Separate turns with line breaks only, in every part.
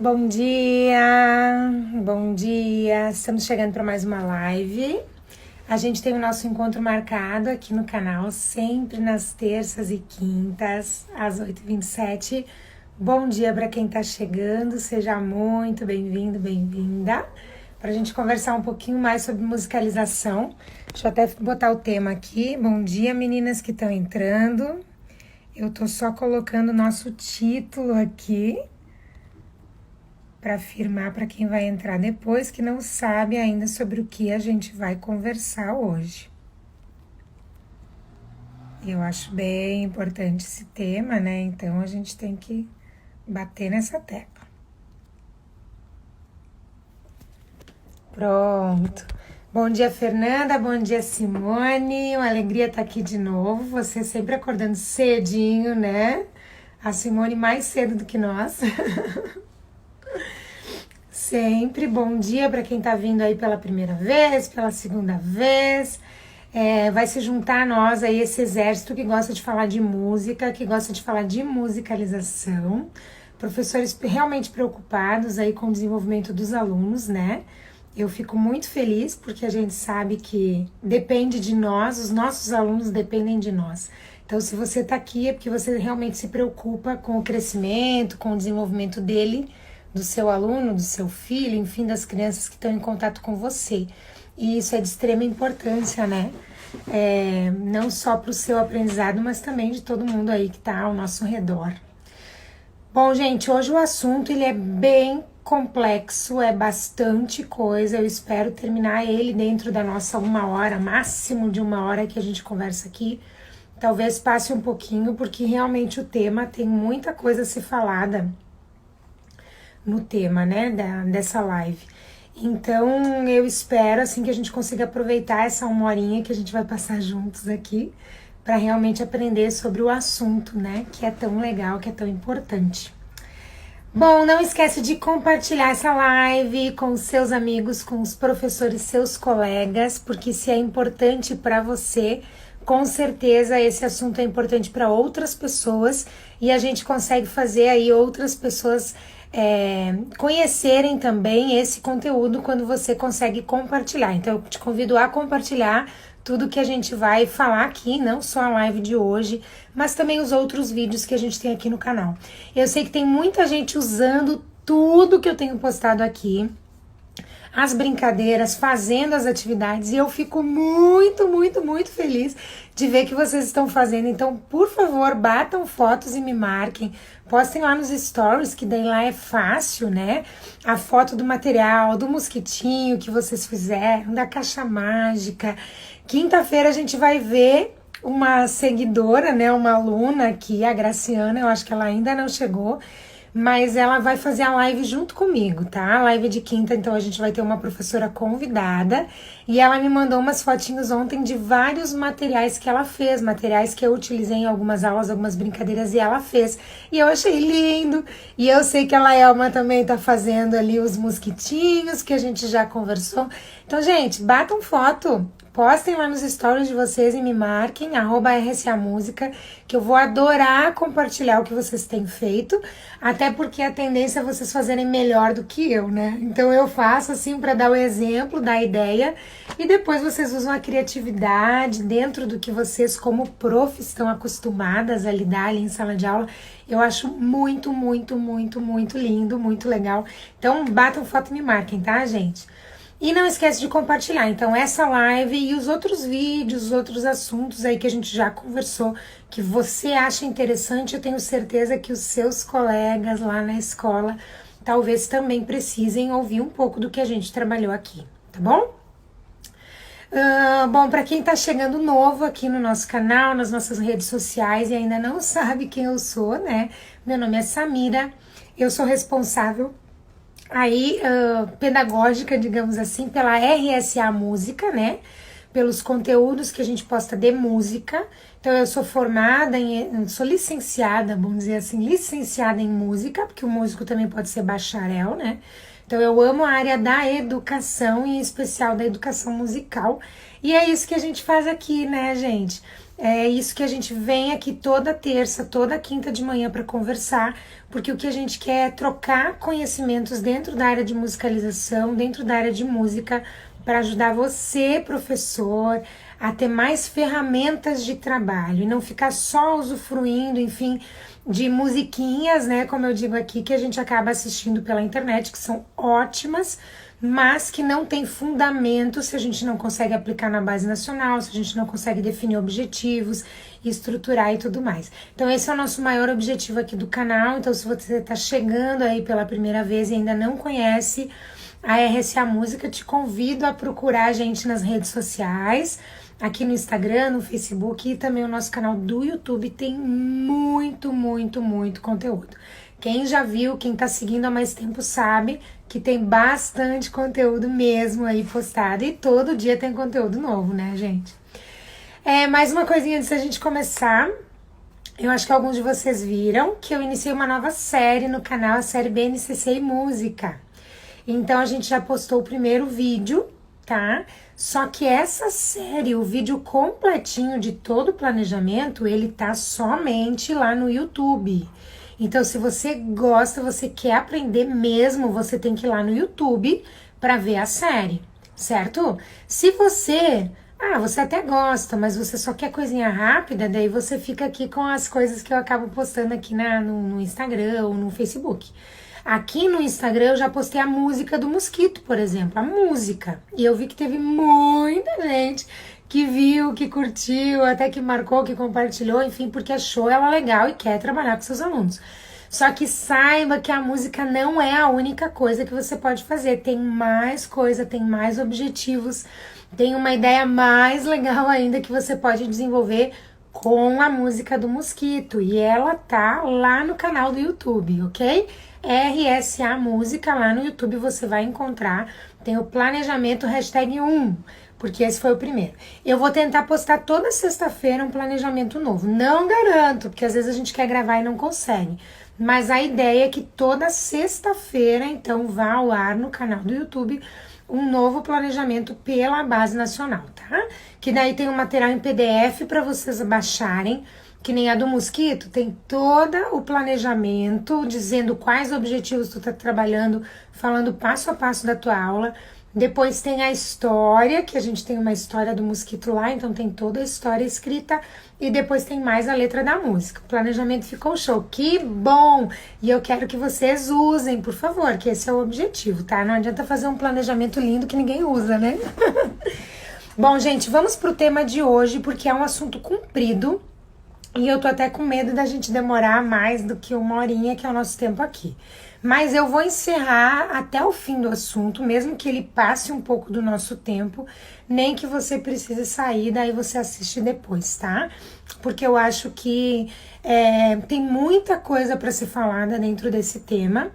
Bom dia, bom dia. Estamos chegando para mais uma live. A gente tem o nosso encontro marcado aqui no canal, sempre nas terças e quintas, às 8h27. Bom dia para quem está chegando, seja muito bem-vindo, bem-vinda. Para a gente conversar um pouquinho mais sobre musicalização. Deixa eu até botar o tema aqui. Bom dia, meninas que estão entrando. Eu tô só colocando o nosso título aqui para afirmar para quem vai entrar depois que não sabe ainda sobre o que a gente vai conversar hoje. Eu acho bem importante esse tema, né? Então a gente tem que bater nessa tecla. Pronto. Bom dia, Fernanda. Bom dia, Simone. Uma alegria estar aqui de novo. Você sempre acordando cedinho, né? A Simone mais cedo do que nós. Sempre. Bom dia para quem está vindo aí pela primeira vez, pela segunda vez. Vai se juntar a nós aí, esse exército que gosta de falar de música, que gosta de falar de musicalização. Professores realmente preocupados aí com o desenvolvimento dos alunos, né? Eu fico muito feliz porque a gente sabe que depende de nós, os nossos alunos dependem de nós. Então, se você está aqui é porque você realmente se preocupa com o crescimento, com o desenvolvimento dele, do seu aluno, do seu filho, enfim, das crianças que estão em contato com você. E isso é de extrema importância, né? Não só para o seu aprendizado, mas também de todo mundo aí que está ao nosso redor. Bom, gente, hoje o assunto ele é bem complexo, é bastante coisa. Eu espero terminar ele dentro da nossa 1 hora, máximo de 1 hora que a gente conversa aqui. Talvez passe um pouquinho, porque realmente o tema tem muita coisa a ser falada no tema, né, dessa live. Então, eu espero, assim, que a gente consiga aproveitar essa 1 horinha que a gente vai passar juntos aqui para realmente aprender sobre o assunto, né, que é tão legal, que é tão importante. Bom, não esquece de compartilhar essa live com os seus amigos, com os professores, seus colegas, porque se é importante para você, com certeza esse assunto é importante para outras pessoas e a gente consegue fazer aí outras pessoas conhecerem também esse conteúdo quando você consegue compartilhar. Então eu te convido a compartilhar tudo que a gente vai falar aqui, não só a live de hoje, mas também os outros vídeos que a gente tem aqui no canal. Eu sei que tem muita gente usando tudo que eu tenho postado aqui, as brincadeiras, fazendo as atividades, e eu fico muito, muito, muito feliz de ver que vocês estão fazendo. Então, por favor, batam fotos e me marquem, postem lá nos stories, que daí lá é fácil, né? A foto do material, do mosquitinho que vocês fizeram, da caixa mágica. Quinta-feira a gente vai ver uma seguidora, né? Uma aluna aqui, a Graciana, eu acho que ela ainda não chegou, mas ela vai fazer a live junto comigo, tá? A live de quinta, então a gente vai ter uma professora convidada e ela me mandou umas fotinhos ontem de vários materiais que ela fez, materiais que eu utilizei em algumas aulas, algumas brincadeiras e ela fez. E eu achei lindo. E eu sei que a Laelma também tá fazendo ali os mosquitinhos que a gente já conversou. Então, gente, batam foto. Postem lá nos stories de vocês e me marquem, @rsamúsica, que eu vou adorar compartilhar o que vocês têm feito, até porque a tendência é vocês fazerem melhor do que eu, né? Então eu faço assim para dar o exemplo, dar a ideia, e depois vocês usam a criatividade dentro do que vocês como prof estão acostumadas a lidar ali em sala de aula. Eu acho muito, muito, muito, muito lindo, muito legal. Então batam foto e me marquem, tá, gente? E não esquece de compartilhar, então, essa live e os outros vídeos, os outros assuntos aí que a gente já conversou, que você acha interessante, eu tenho certeza que os seus colegas lá na escola talvez também precisem ouvir um pouco do que a gente trabalhou aqui, tá bom? Bom, para quem tá chegando novo aqui no nosso canal, nas nossas redes sociais e ainda não sabe quem eu sou, né? Meu nome é Samira, eu sou responsável aí, pedagógica, digamos assim, pela RSA Música, né? Pelos conteúdos que a gente posta de música. Então, eu sou formada, sou licenciada, vamos dizer assim, licenciada em música, porque o músico também pode ser bacharel, né? Então, eu amo a área da educação, em especial da educação musical. E é isso que a gente faz aqui, né, gente? É isso que a gente vem aqui toda terça, toda quinta de manhã para conversar, porque o que a gente quer é trocar conhecimentos dentro da área de musicalização, dentro da área de música, para ajudar você, professor, a ter mais ferramentas de trabalho e não ficar só usufruindo, enfim, de musiquinhas, né, como eu digo aqui, que a gente acaba assistindo pela internet, que são ótimas, mas que não tem fundamento se a gente não consegue aplicar na base nacional, se a gente não consegue definir objetivos, estruturar e tudo mais. Então esse é o nosso maior objetivo aqui do canal. Então se você está chegando aí pela primeira vez e ainda não conhece a RSA Música, te convido a procurar a gente nas redes sociais, aqui no Instagram, no Facebook e também o nosso canal do YouTube tem muito conteúdo. Quem já viu, quem tá seguindo há mais tempo sabe que tem bastante conteúdo mesmo aí postado e todo dia tem conteúdo novo, né, gente? Mais uma coisinha antes da gente começar. Eu acho que alguns de vocês viram que eu iniciei uma nova série no canal, a série BNCC e Música. Então a gente já postou o primeiro vídeo, tá? Só que essa série, o vídeo completinho de todo o planejamento, ele tá somente lá no YouTube. Então, se você gosta, você quer aprender mesmo, você tem que ir lá no YouTube para ver a série, certo? Se você até gosta, mas você só quer coisinha rápida, daí você fica aqui com as coisas que eu acabo postando aqui no Instagram ou no Facebook. Aqui no Instagram eu já postei a música do Mosquito, por exemplo, a música. E eu vi que teve muita gente que viu, que curtiu, até que marcou, que compartilhou, enfim, porque achou ela legal e quer trabalhar com seus alunos. Só que saiba que a música não é a única coisa que você pode fazer. Tem mais coisa, tem mais objetivos, tem uma ideia mais legal ainda que você pode desenvolver com a música do Mosquito. E ela tá lá no canal do YouTube, ok? RSA Música, lá no YouTube você vai encontrar. Tem o planejamento #1. Porque esse foi o primeiro. Eu vou tentar postar toda sexta-feira um planejamento novo. Não garanto, porque às vezes a gente quer gravar e não consegue. Mas a ideia é que toda sexta-feira, então, vá ao ar no canal do YouTube um novo planejamento pela base nacional, tá? Que daí tem um material em PDF para vocês baixarem, que nem a do Mosquito, tem todo o planejamento, dizendo quais objetivos tu tá trabalhando, falando passo a passo da tua aula. Depois tem a história, que a gente tem uma história do Mosquito lá, então tem toda a história escrita. E depois tem mais a letra da música. O planejamento ficou show, que bom! E eu quero que vocês usem, por favor, que esse é o objetivo, tá? Não adianta fazer um planejamento lindo que ninguém usa, né? Bom, gente, vamos pro tema de hoje, porque é um assunto comprido. E eu tô até com medo da gente demorar mais do que 1 horinha, que é o nosso tempo aqui. Mas eu vou encerrar até o fim do assunto, mesmo que ele passe um pouco do nosso tempo, nem que você precise sair, daí você assiste depois, tá? Porque eu acho que tem muita coisa para ser falada dentro desse tema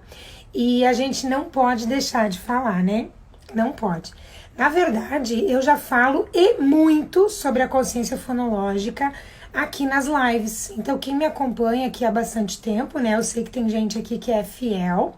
e a gente não pode deixar de falar, né? Não pode. Na verdade, eu já falo e muito sobre a consciência fonológica aqui nas lives. Então, quem me acompanha aqui há bastante tempo, né? Eu sei que tem gente aqui que é fiel,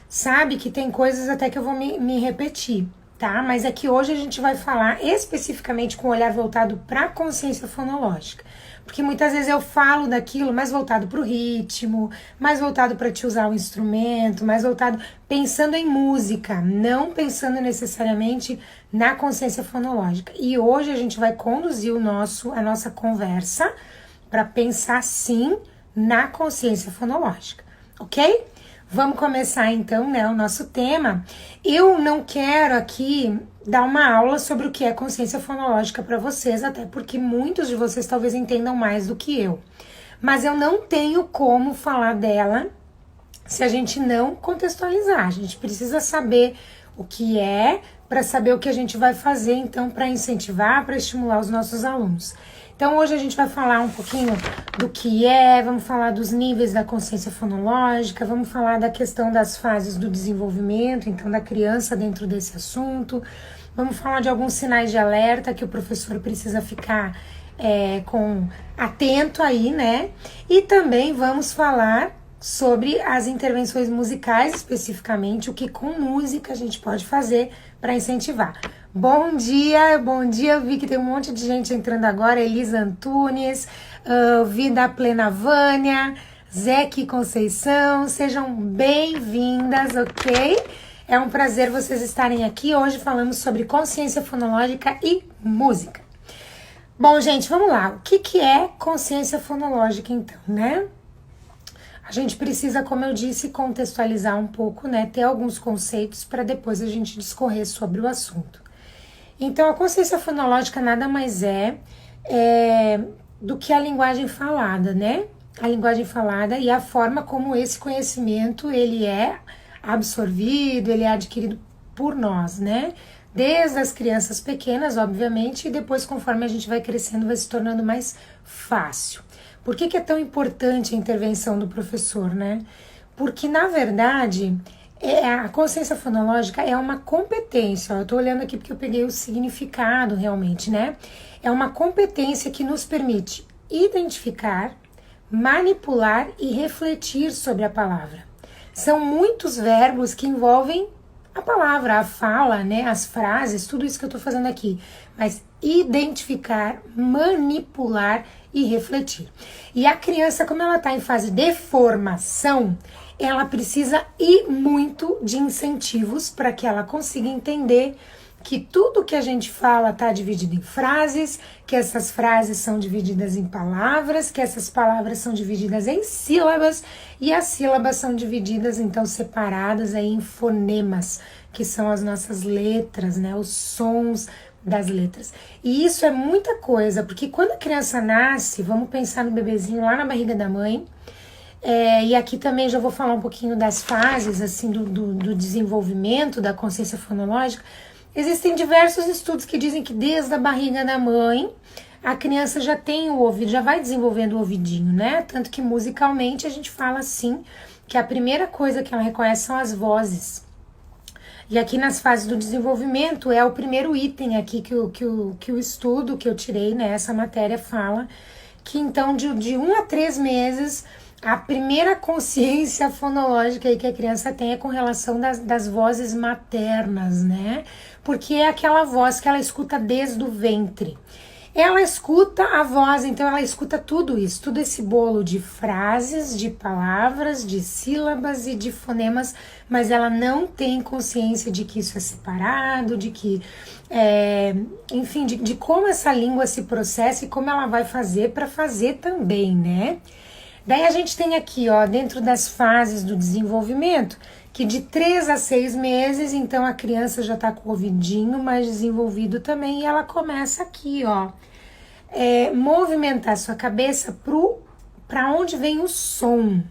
sabe que tem coisas até que eu vou me repetir, tá? Mas é que hoje a gente vai falar especificamente com o olhar voltado para a consciência fonológica. Porque muitas vezes eu falo daquilo mais voltado para o ritmo, mais voltado para te usar o instrumento, mais voltado pensando em música, não pensando necessariamente na consciência fonológica. E hoje a gente vai conduzir a nossa conversa para pensar sim na consciência fonológica, ok? Vamos começar então, né, o nosso tema. Eu não quero aqui dar uma aula sobre o que é consciência fonológica para vocês, até porque muitos de vocês talvez entendam mais do que eu. Mas eu não tenho como falar dela se a gente não contextualizar. A gente precisa saber o que é para saber o que a gente vai fazer, então, para incentivar, para estimular os nossos alunos. Então, hoje a gente vai falar um pouquinho do que é, vamos falar dos níveis da consciência fonológica, vamos falar da questão das fases do desenvolvimento, então, da criança dentro desse assunto, vamos falar de alguns sinais de alerta que o professor precisa ficar atento aí, né? E também vamos falar sobre as intervenções musicais, especificamente, o que com música a gente pode fazer para incentivar. Bom dia, eu vi que tem um monte de gente entrando agora, Elisa Antunes, Vida Plena Vânia, Zeque Conceição, sejam bem-vindas, ok? É um prazer vocês estarem aqui, hoje falamos sobre consciência fonológica e música. Bom, gente, vamos lá, o que é consciência fonológica então, né? A gente precisa, como eu disse, contextualizar um pouco, né? Ter alguns conceitos para depois a gente discorrer sobre o assunto. Então, a consciência fonológica nada mais é do que a linguagem falada, né? A linguagem falada e a forma como esse conhecimento ele é absorvido, ele é adquirido por nós, né? Desde as crianças pequenas, obviamente, e depois, conforme a gente vai crescendo, vai se tornando mais fácil. Por que é tão importante a intervenção do professor, né? Porque, na verdade, a consciência fonológica é uma competência. Eu estou olhando aqui porque eu peguei o significado realmente, né? É uma competência que nos permite identificar, manipular e refletir sobre a palavra. São muitos verbos que envolvem a palavra, a fala, né? As frases, tudo isso que eu estou fazendo aqui. Mas identificar, manipular e refletir. E a criança, como ela está em fase de formação, ela precisa ir muito de incentivos para que ela consiga entender que tudo que a gente fala está dividido em frases, que essas frases são divididas em palavras, que essas palavras são divididas em sílabas e as sílabas são divididas, então, separadas aí em fonemas, que são as nossas letras, né, os sons das letras. E isso é muita coisa, porque quando a criança nasce, vamos pensar no bebezinho lá na barriga da mãe, e aqui também já vou falar um pouquinho das fases assim do desenvolvimento da consciência fonológica. Existem diversos estudos que dizem que desde a barriga da mãe a criança já tem o ouvido, já vai desenvolvendo o ouvidinho, né? Tanto que musicalmente a gente fala assim que a primeira coisa que ela reconhece são as vozes. E aqui nas fases do desenvolvimento é o primeiro item aqui que o estudo que eu tirei, né? Essa matéria fala que então de 1 a 3 meses a primeira consciência fonológica aí que a criança tem é com relação das vozes maternas, né? Porque é aquela voz que ela escuta desde o ventre. Ela escuta a voz, então ela escuta tudo isso, todo esse bolo de frases, de palavras, de sílabas e de fonemas, mas ela não tem consciência de que isso é separado, de que, enfim, de como essa língua se processa e como ela vai fazer para fazer também, né? Daí a gente tem aqui, ó, dentro das fases do desenvolvimento, que de 3 a 6 meses, então a criança já tá com o ouvidinho mais desenvolvido também, e ela começa aqui, ó, movimentar sua cabeça para onde vem o som,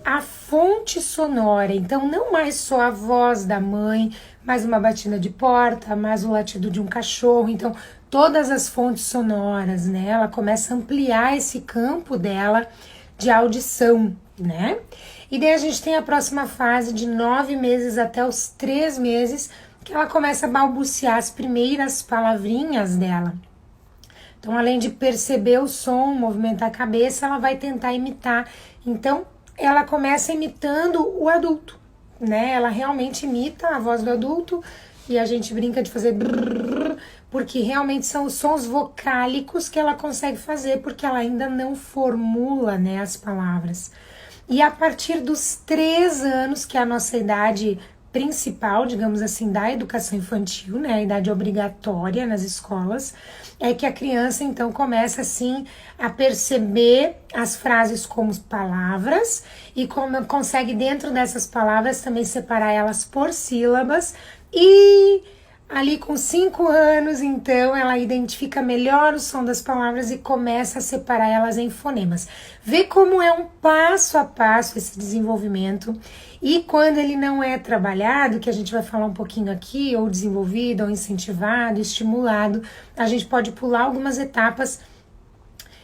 a fonte sonora. Então, não mais só a voz da mãe, mais uma batida de porta, mais o latido de um cachorro. Então, todas as fontes sonoras, né? Ela começa a ampliar esse campo dela de audição, né? E daí a gente tem a próxima fase de 9 meses até os 3 meses, que ela começa a balbuciar as primeiras palavrinhas dela. Então, além de perceber o som, movimentar a cabeça, ela vai tentar imitar. Então, ela começa imitando o adulto, né? Ela realmente imita a voz do adulto e a gente brinca de fazer brrr, porque realmente são os sons vocálicos que ela consegue fazer, porque ela ainda não formula, né, as palavras. E a partir dos 3 anos, que é a nossa idade principal, digamos assim, da educação infantil, né, a idade obrigatória nas escolas, é que a criança, então, começa, assim, a perceber as frases como palavras e como consegue, dentro dessas palavras, também separar elas por sílabas e... Ali com 5 anos, então, ela identifica melhor o som das palavras e começa a separar elas em fonemas. Vê como é um passo a passo esse desenvolvimento. E quando ele não é trabalhado, que a gente vai falar um pouquinho aqui, ou desenvolvido, ou incentivado, estimulado, a gente pode pular algumas etapas.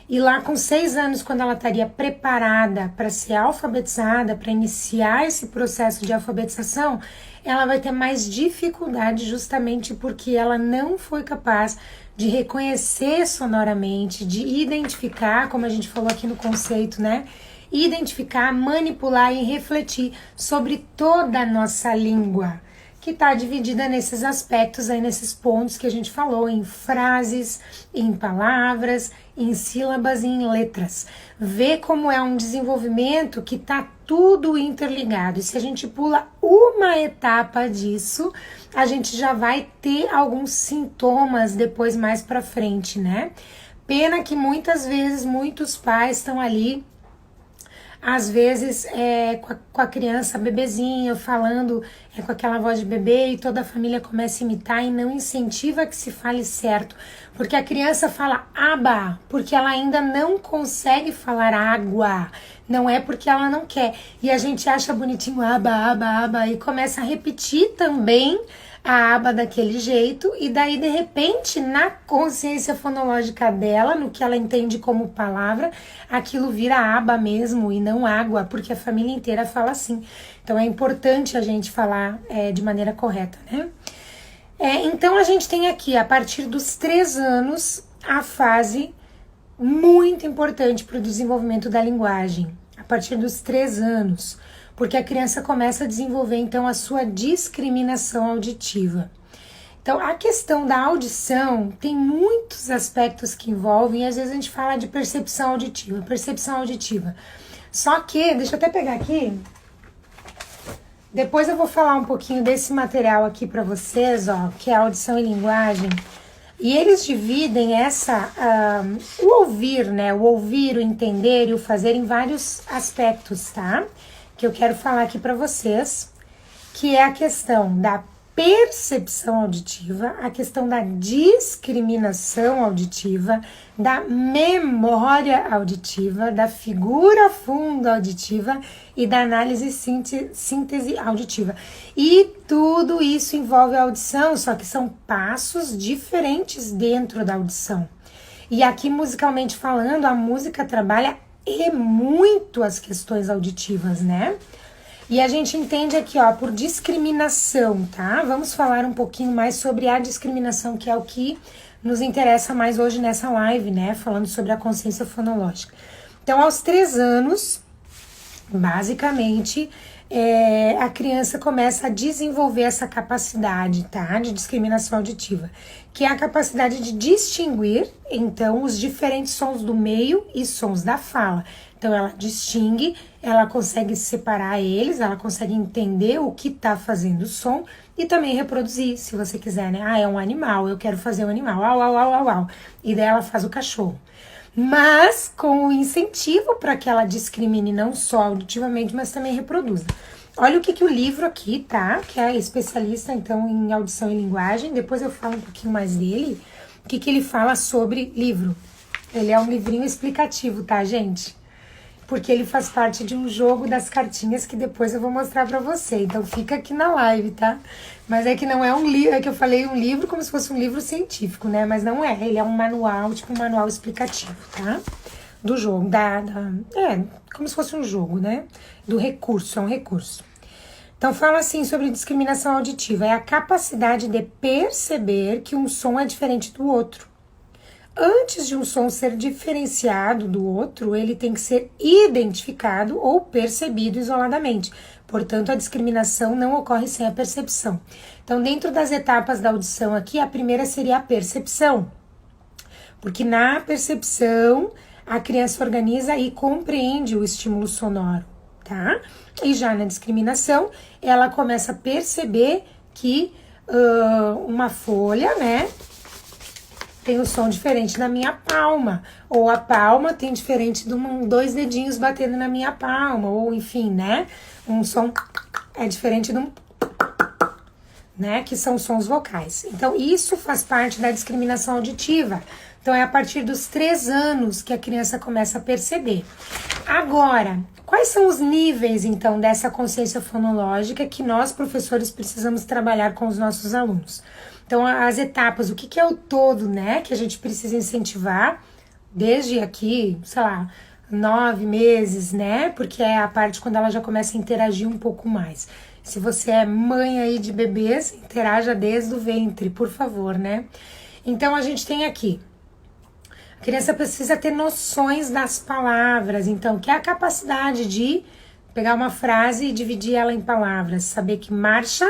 E lá com 6 anos, quando ela estaria preparada para ser alfabetizada, para iniciar esse processo de alfabetização, ela vai ter mais dificuldade justamente porque ela não foi capaz de reconhecer sonoramente, de identificar, como a gente falou aqui no conceito, né? Identificar, manipular e refletir sobre toda a nossa língua. que está dividida nesses aspectos aí, nesses pontos que a gente falou, em frases, em palavras, em sílabas e em letras. Vê como é um desenvolvimento que está tudo interligado. E se a gente pula uma etapa disso, a gente já vai ter alguns sintomas depois mais para frente, né? Pena que muitas vezes muitos pais estão ali, às vezes com a criança bebezinha falando com aquela voz de bebê, e toda a família começa a imitar e não incentiva que se fale certo, porque a criança fala aba, porque ela ainda não consegue falar água, não é porque ela não quer, e a gente acha bonitinho aba, aba, aba, e começa a repetir também a aba daquele jeito, e daí de repente na consciência fonológica dela, no que ela entende como palavra, aquilo vira aba mesmo e não água, porque a família inteira fala assim. Então é importante a gente falar de maneira correta, né? Então a gente tem aqui, a partir dos 3 anos, a fase muito importante para o desenvolvimento da linguagem, a partir dos 3 anos, porque a criança começa a desenvolver, então, a sua discriminação auditiva. Então, a questão da audição tem muitos aspectos que envolvem, e às vezes a gente fala de percepção auditiva. Só que, deixa eu até pegar aqui, depois eu vou falar um pouquinho desse material aqui para vocês, ó, que é audição e linguagem, e eles dividem o ouvir, né, o ouvir, o entender e o fazer em vários aspectos, tá? Que eu quero falar aqui para vocês, que é a questão da percepção auditiva, a questão da discriminação auditiva, da memória auditiva, da figura fundo auditiva e da análise e síntese auditiva. E tudo isso envolve a audição, só que são passos diferentes dentro da audição. E aqui, musicalmente falando, a música trabalha muito as questões auditivas, né? E a gente entende aqui, ó, por discriminação, tá? Vamos falar um pouquinho mais sobre a discriminação, que é o que nos interessa mais hoje nessa live, né? Falando sobre a consciência fonológica. Então, aos 3 anos, basicamente, a criança começa a desenvolver essa capacidade, tá? De discriminação auditiva, que é a capacidade de distinguir, então, os diferentes sons do meio e sons da fala. Então, ela distingue, ela consegue separar eles, ela consegue entender o que tá fazendo o som e também reproduzir, se você quiser, né? Ah, é um animal, eu quero fazer um animal, au, au, au, au, au. E daí ela faz o cachorro. Mas com o incentivo para que ela discrimine não só auditivamente, mas também reproduza. Olha o que o livro aqui, tá? Que é especialista, então, em audição e linguagem. Depois eu falo um pouquinho mais dele. O que ele fala sobre livro. Ele é um livrinho explicativo, tá, gente? Porque ele faz parte de um jogo das cartinhas que depois eu vou mostrar pra você. Então fica aqui na live, tá? Mas é que não é um livro, é que eu falei um livro como se fosse um livro científico, né? Mas não é, ele é um manual, tipo um manual explicativo, tá? Do jogo, como se fosse um jogo, né? Do recurso, é um recurso. Então fala assim sobre discriminação auditiva, é a capacidade de perceber que um som é diferente do outro. Antes de um som ser diferenciado do outro, ele tem que ser identificado ou percebido isoladamente. Portanto, a discriminação não ocorre sem a percepção. Então, dentro das etapas da audição aqui, a primeira seria a percepção. Porque na percepção, a criança organiza e compreende o estímulo sonoro, tá? E já na discriminação, ela começa a perceber que uma folha, né, tem um som diferente na minha palma, ou a palma tem diferente de 2 dedinhos batendo na minha palma, ou enfim, né? Um som é diferente de um, né? Que são sons vocais. Então, isso faz parte da discriminação auditiva. Então, é a partir dos 3 anos que a criança começa a perceber. Agora, quais são os níveis, então, dessa consciência fonológica que nós, professores, precisamos trabalhar com os nossos alunos? Então, as etapas, o que é o todo, né, que a gente precisa incentivar, desde aqui, sei lá, 9 meses, né, porque é a parte quando ela já começa a interagir um pouco mais. Se você é mãe aí de bebês, interaja desde o ventre, por favor, né. Então, a gente tem aqui, a criança precisa ter noções das palavras, então, que é a capacidade de pegar uma frase e dividir ela em palavras, saber que marcha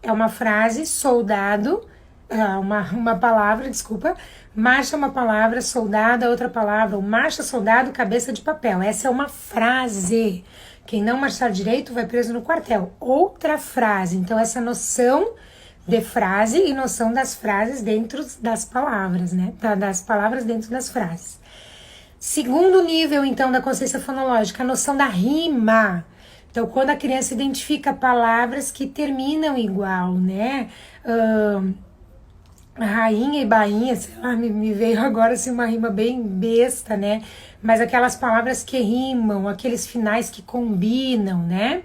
é uma frase, soldado, uma palavra, desculpa, marcha é uma palavra, soldado é outra palavra, ou marcha, soldado, cabeça de papel. Essa é uma frase. Quem não marchar direito vai preso no quartel. Outra frase. Então, essa noção de frase e noção das frases dentro das palavras, né? Das palavras dentro das frases. Segundo nível, então, da consciência fonológica, a noção da rima. Então, quando a criança identifica palavras que terminam igual, né? Rainha e bainha, sei lá, me veio agora assim uma rima bem besta, né? Mas aquelas palavras que rimam, aqueles finais que combinam, né?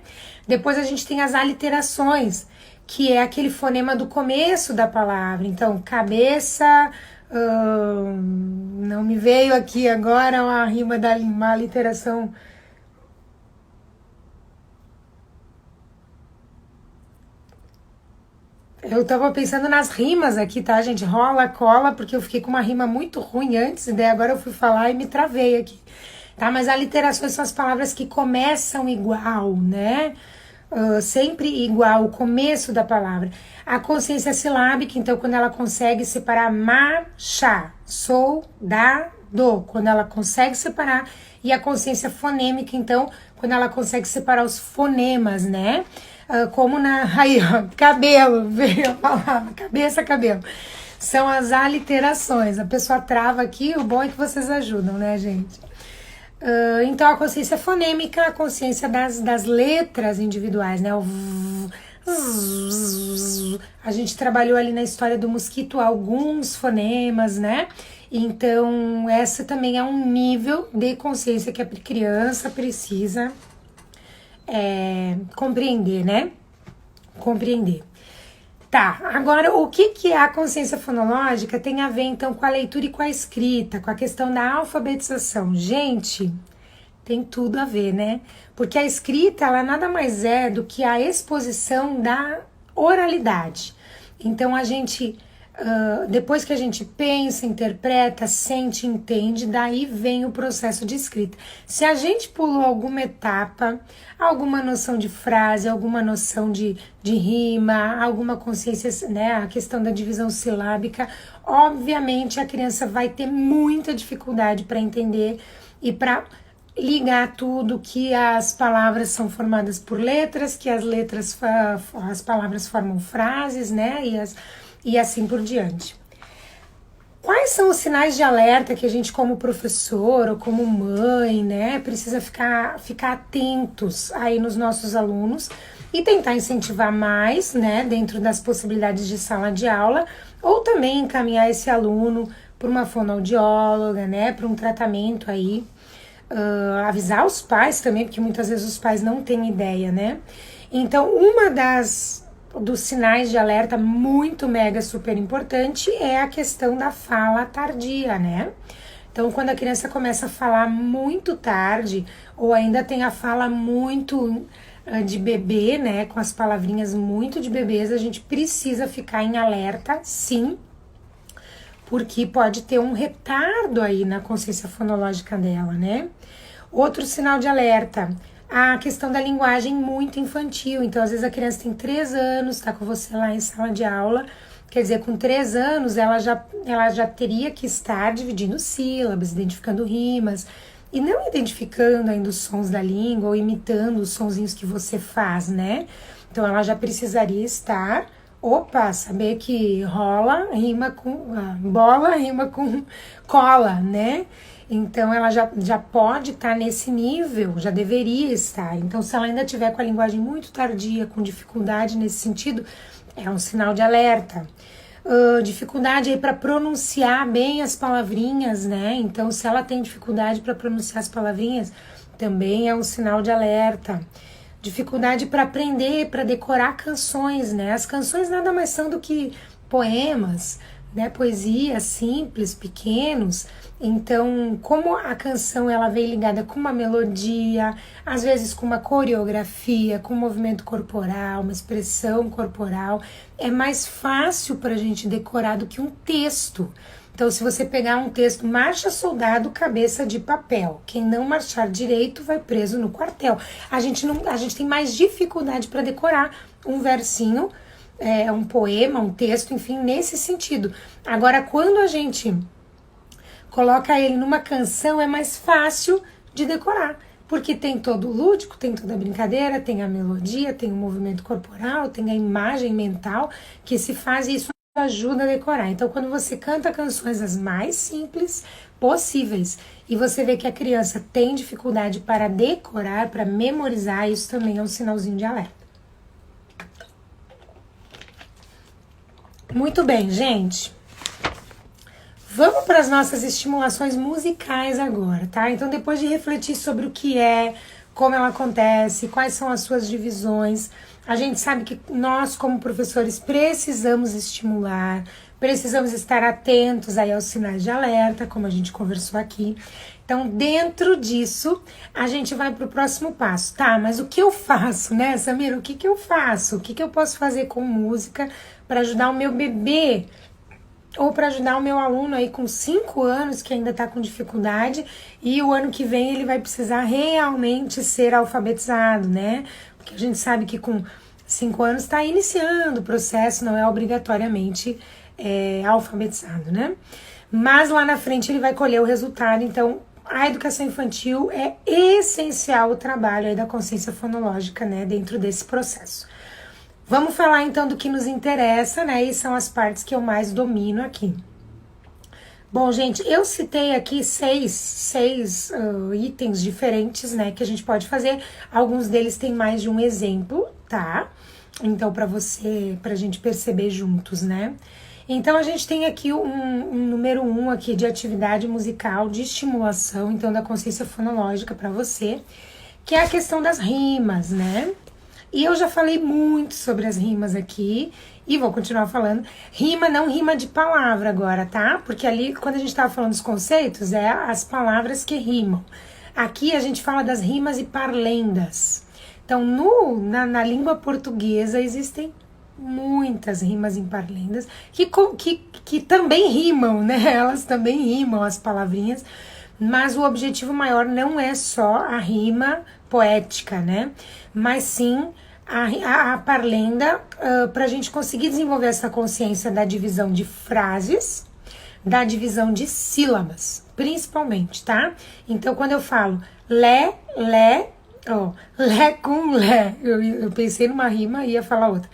Depois a gente tem as aliterações, que é aquele fonema do começo da palavra. Então, cabeça, não me veio aqui agora uma rima uma aliteração. Eu tava pensando nas rimas aqui, tá, gente? Rola, cola, porque eu fiquei com uma rima muito ruim antes, e daí agora eu fui falar e me travei aqui, tá? Mas aliterações são as palavras que começam igual, né? Sempre igual, o começo da palavra. A consciência silábica, então, quando ela consegue separar marcha, soldado, quando ela consegue separar, e a consciência fonêmica, então, quando ela consegue separar os fonemas, né? Como aí, ó, cabelo, veio a palavra, cabeça, cabelo. São as aliterações. A pessoa trava aqui, o bom é que vocês ajudam, né, gente? Então, a consciência fonêmica, a consciência das letras individuais, né? A gente trabalhou ali na história do mosquito alguns fonemas, né? Então, essa também é um nível de consciência que a criança precisa compreender, né? Compreender. Tá, agora o que é a consciência fonológica tem a ver então com a leitura e com a escrita, com a questão da alfabetização. Gente, tem tudo a ver, né? Porque a escrita, ela nada mais é do que a exposição da oralidade. Então a gente, depois que a gente pensa, interpreta, sente, entende, daí vem o processo de escrita. Se a gente pulou alguma etapa, alguma noção de frase, alguma noção de rima, alguma consciência, né, a questão da divisão silábica, obviamente a criança vai ter muita dificuldade para entender e para ligar tudo, que as palavras são formadas por letras, que as palavras formam frases, né, e assim por diante. Quais são os sinais de alerta que a gente, como professor ou como mãe, né, precisa ficar atentos aí nos nossos alunos e tentar incentivar mais, né, dentro das possibilidades de sala de aula, ou também encaminhar esse aluno para uma fonoaudióloga, né, para um tratamento aí, avisar os pais também, porque muitas vezes os pais não têm ideia, né. Então, dos sinais de alerta muito mega super importante é a questão da fala tardia, né? Então, quando a criança começa a falar muito tarde, ou ainda tem a fala muito de bebê, né? Com as palavrinhas muito de bebês, a gente precisa ficar em alerta, sim, porque pode ter um retardo aí na consciência fonológica dela, né? Outro sinal de alerta, a questão da linguagem muito infantil. Então, às vezes a criança tem 3 anos, tá com você lá em sala de aula, quer dizer, com 3 anos ela já teria que estar dividindo sílabas, identificando rimas, e não identificando ainda os sons da língua ou imitando os sonzinhos que você faz, né? Então, ela já precisaria estar, saber que rola, rima com bola, rima com cola, né? Então, ela já pode estar nesse nível, já deveria estar. Então, se ela ainda tiver com a linguagem muito tardia, com dificuldade nesse sentido, é um sinal de alerta. Dificuldade aí para pronunciar bem as palavrinhas, né? Então, se ela tem dificuldade para pronunciar as palavrinhas, também é um sinal de alerta. Dificuldade para aprender, para decorar canções, né? As canções nada mais são do que poemas, né? Poesias simples, pequenos. Então, como a canção ela vem ligada com uma melodia, às vezes com uma coreografia, com um movimento corporal, uma expressão corporal, é mais fácil para a gente decorar do que um texto. Então, se você pegar um texto, marcha soldado, cabeça de papel. Quem não marchar direito vai preso no quartel. A gente tem mais dificuldade para decorar um versinho um poema, um texto, enfim, nesse sentido. Agora, quando a gente coloca ele numa canção, é mais fácil de decorar, porque tem todo o lúdico, tem toda a brincadeira, tem a melodia, tem o movimento corporal, tem a imagem mental que se faz, e isso ajuda a decorar. Então, quando você canta canções as mais simples possíveis e você vê que a criança tem dificuldade para decorar, para memorizar, isso também é um sinalzinho de alerta. Muito bem, gente. Vamos para as nossas estimulações musicais agora, tá? Então, depois de refletir sobre o que é, como ela acontece, quais são as suas divisões, a gente sabe que nós, como professores, precisamos estimular, precisamos estar atentos aí aos sinais de alerta, como a gente conversou aqui. Então, dentro disso, a gente vai para o próximo passo. Tá, mas o que eu faço, né, Samira? O que eu faço? O que eu posso fazer com música para ajudar o meu bebê ou para ajudar o meu aluno aí com 5 anos que ainda está com dificuldade e o ano que vem ele vai precisar realmente ser alfabetizado, né? Porque a gente sabe que com 5 anos está iniciando o processo, não é obrigatoriamente alfabetizado, né? Mas lá na frente ele vai colher o resultado, então a educação infantil é essencial o trabalho aí da consciência fonológica, né, dentro desse processo. Vamos falar então do que nos interessa, né? E são as partes que eu mais domino aqui. Bom, gente, eu citei aqui seis itens diferentes, né? Que a gente pode fazer. Alguns deles têm mais de um exemplo, tá? Então, pra gente perceber juntos, né? Então, a gente tem aqui um número 1 aqui de atividade musical, de estimulação, então, da consciência fonológica para você, que é a questão das rimas, né? E eu já falei muito sobre as rimas aqui e vou continuar falando. Rima, não rima de palavra agora, tá? Porque ali, quando a gente tava falando dos conceitos, é as palavras que rimam. Aqui a gente fala das rimas e parlendas. Então, na língua portuguesa existem muitas rimas e parlendas que também rimam, né? Elas também rimam as palavrinhas, mas o objetivo maior não é só a rima poética, né? Mas sim a parlenda, para a gente conseguir desenvolver essa consciência da divisão de frases, da divisão de sílabas, principalmente, tá? Então, quando eu falo lé com lé, eu pensei numa rima e ia falar outra.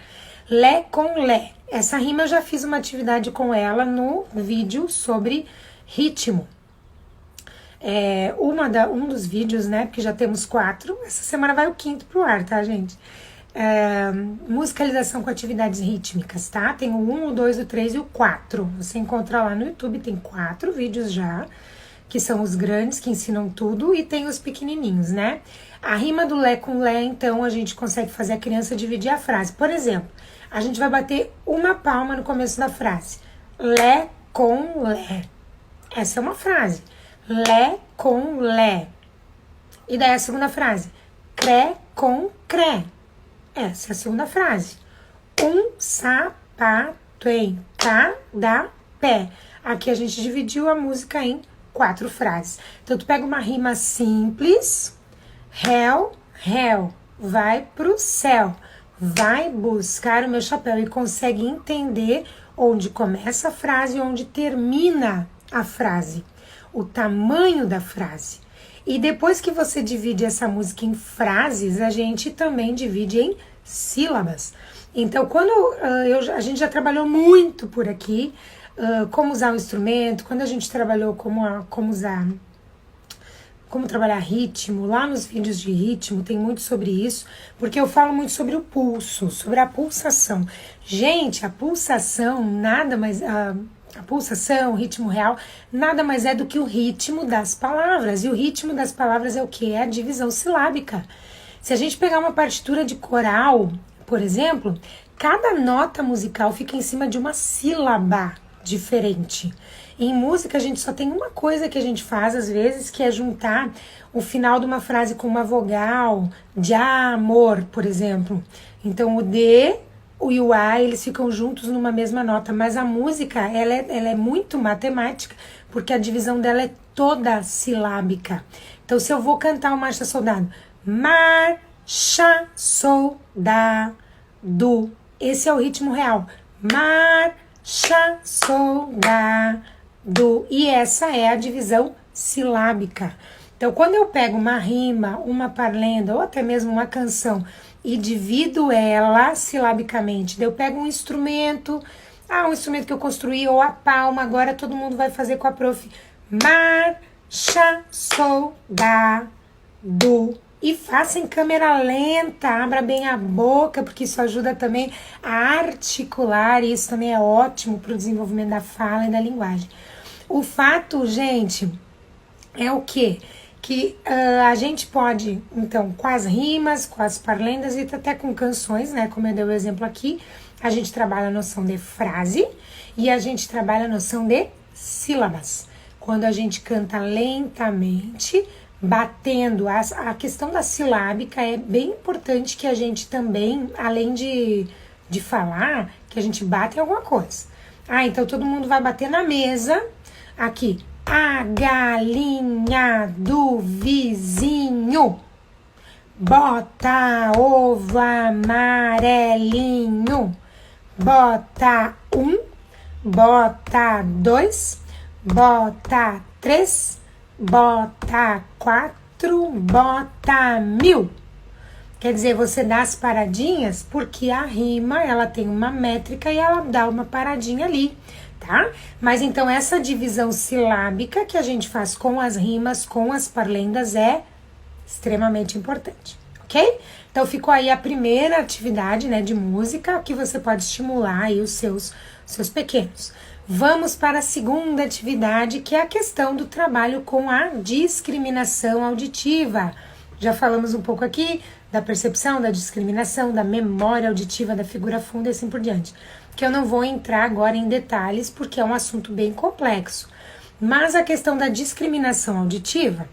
Lé com lé. Essa rima eu já fiz uma atividade com ela no vídeo sobre ritmo. Um dos vídeos, né, porque já temos 4, essa semana vai o 5º pro ar, tá, gente? Musicalização com atividades rítmicas, tá? Tem o 1, o 2, o 3 e o 4. Você encontra lá no YouTube, tem 4 vídeos já, que são os grandes, que ensinam tudo, e tem os pequenininhos, né? A rima do lé com lé, então, a gente consegue fazer a criança dividir a frase. Por exemplo, a gente vai bater uma palma no começo da frase. Lé com lé. Essa é uma frase. Lé com lé. E daí a segunda frase. Cré com cré. Essa é a segunda frase. Um sapato em cada pé. Aqui a gente dividiu a música em 4 frases. Então, tu pega uma rima simples. Réu, réu. Vai pro céu. Vai buscar o meu chapéu. E consegue entender onde começa a frase e onde termina a frase. O tamanho da frase. E depois que você divide essa música em frases, a gente também divide em sílabas. Então, quando a gente já trabalhou muito por aqui, como usar o instrumento, quando a gente trabalhou como trabalhar ritmo, lá nos vídeos de ritmo tem muito sobre isso, porque eu falo muito sobre o pulso, sobre a pulsação. Gente, a pulsação nada mais... A pulsação, o ritmo real, nada mais é do que o ritmo das palavras. E o ritmo das palavras é o quê? É a divisão silábica. Se a gente pegar uma partitura de coral, por exemplo, cada nota musical fica em cima de uma sílaba diferente. Em música, a gente só tem uma coisa que a gente faz, às vezes, que é juntar o final de uma frase com uma vogal, de amor, por exemplo. Então, o D... e o A, eles ficam juntos numa mesma nota, mas a música, ela é muito matemática, porque a divisão dela é toda silábica. Então, se eu vou cantar o Marcha Soldado, marcha, soldado, Esse é o ritmo real. Marcha, sol, lá, do. E essa é a divisão silábica. Então, quando eu pego uma rima, uma parlenda ou até mesmo uma canção e divido ela silabicamente, daí eu pego um instrumento, um instrumento que eu construí, ou a palma, agora todo mundo vai fazer com a prof. Marcha, sol, lá, do. E faça em câmera lenta, abra bem a boca, porque isso ajuda também a articular, e isso também é ótimo para o desenvolvimento da fala e da linguagem. O fato, gente, é o quê? Que a gente pode, então, com as rimas, com as parlendas e até com canções, né? Como eu dei o exemplo aqui, a gente trabalha a noção de frase e a gente trabalha a noção de sílabas. Quando a gente canta lentamente, batendo, a questão da silábica é bem importante que a gente também, além de falar, que a gente bate em alguma coisa. Então todo mundo vai bater na mesa, aqui, a galinha do vizinho bota ovo amarelinho, bota 1, bota 2, bota 3, bota 4, bota 1000. Quer dizer, você dá as paradinhas porque a rima, ela tem uma métrica e ela dá uma paradinha ali, tá? Mas então essa divisão silábica que a gente faz com as rimas, com as parlendas é extremamente importante, ok? Então ficou aí a primeira atividade, né, de música que você pode estimular aí os seus pequenos. Vamos para a segunda atividade, que é a questão do trabalho com a discriminação auditiva. Já falamos um pouco aqui da percepção, da discriminação, da memória auditiva, da figura funda e assim por diante. Que eu não vou entrar agora em detalhes, porque é um assunto bem complexo. Mas a questão da discriminação auditiva,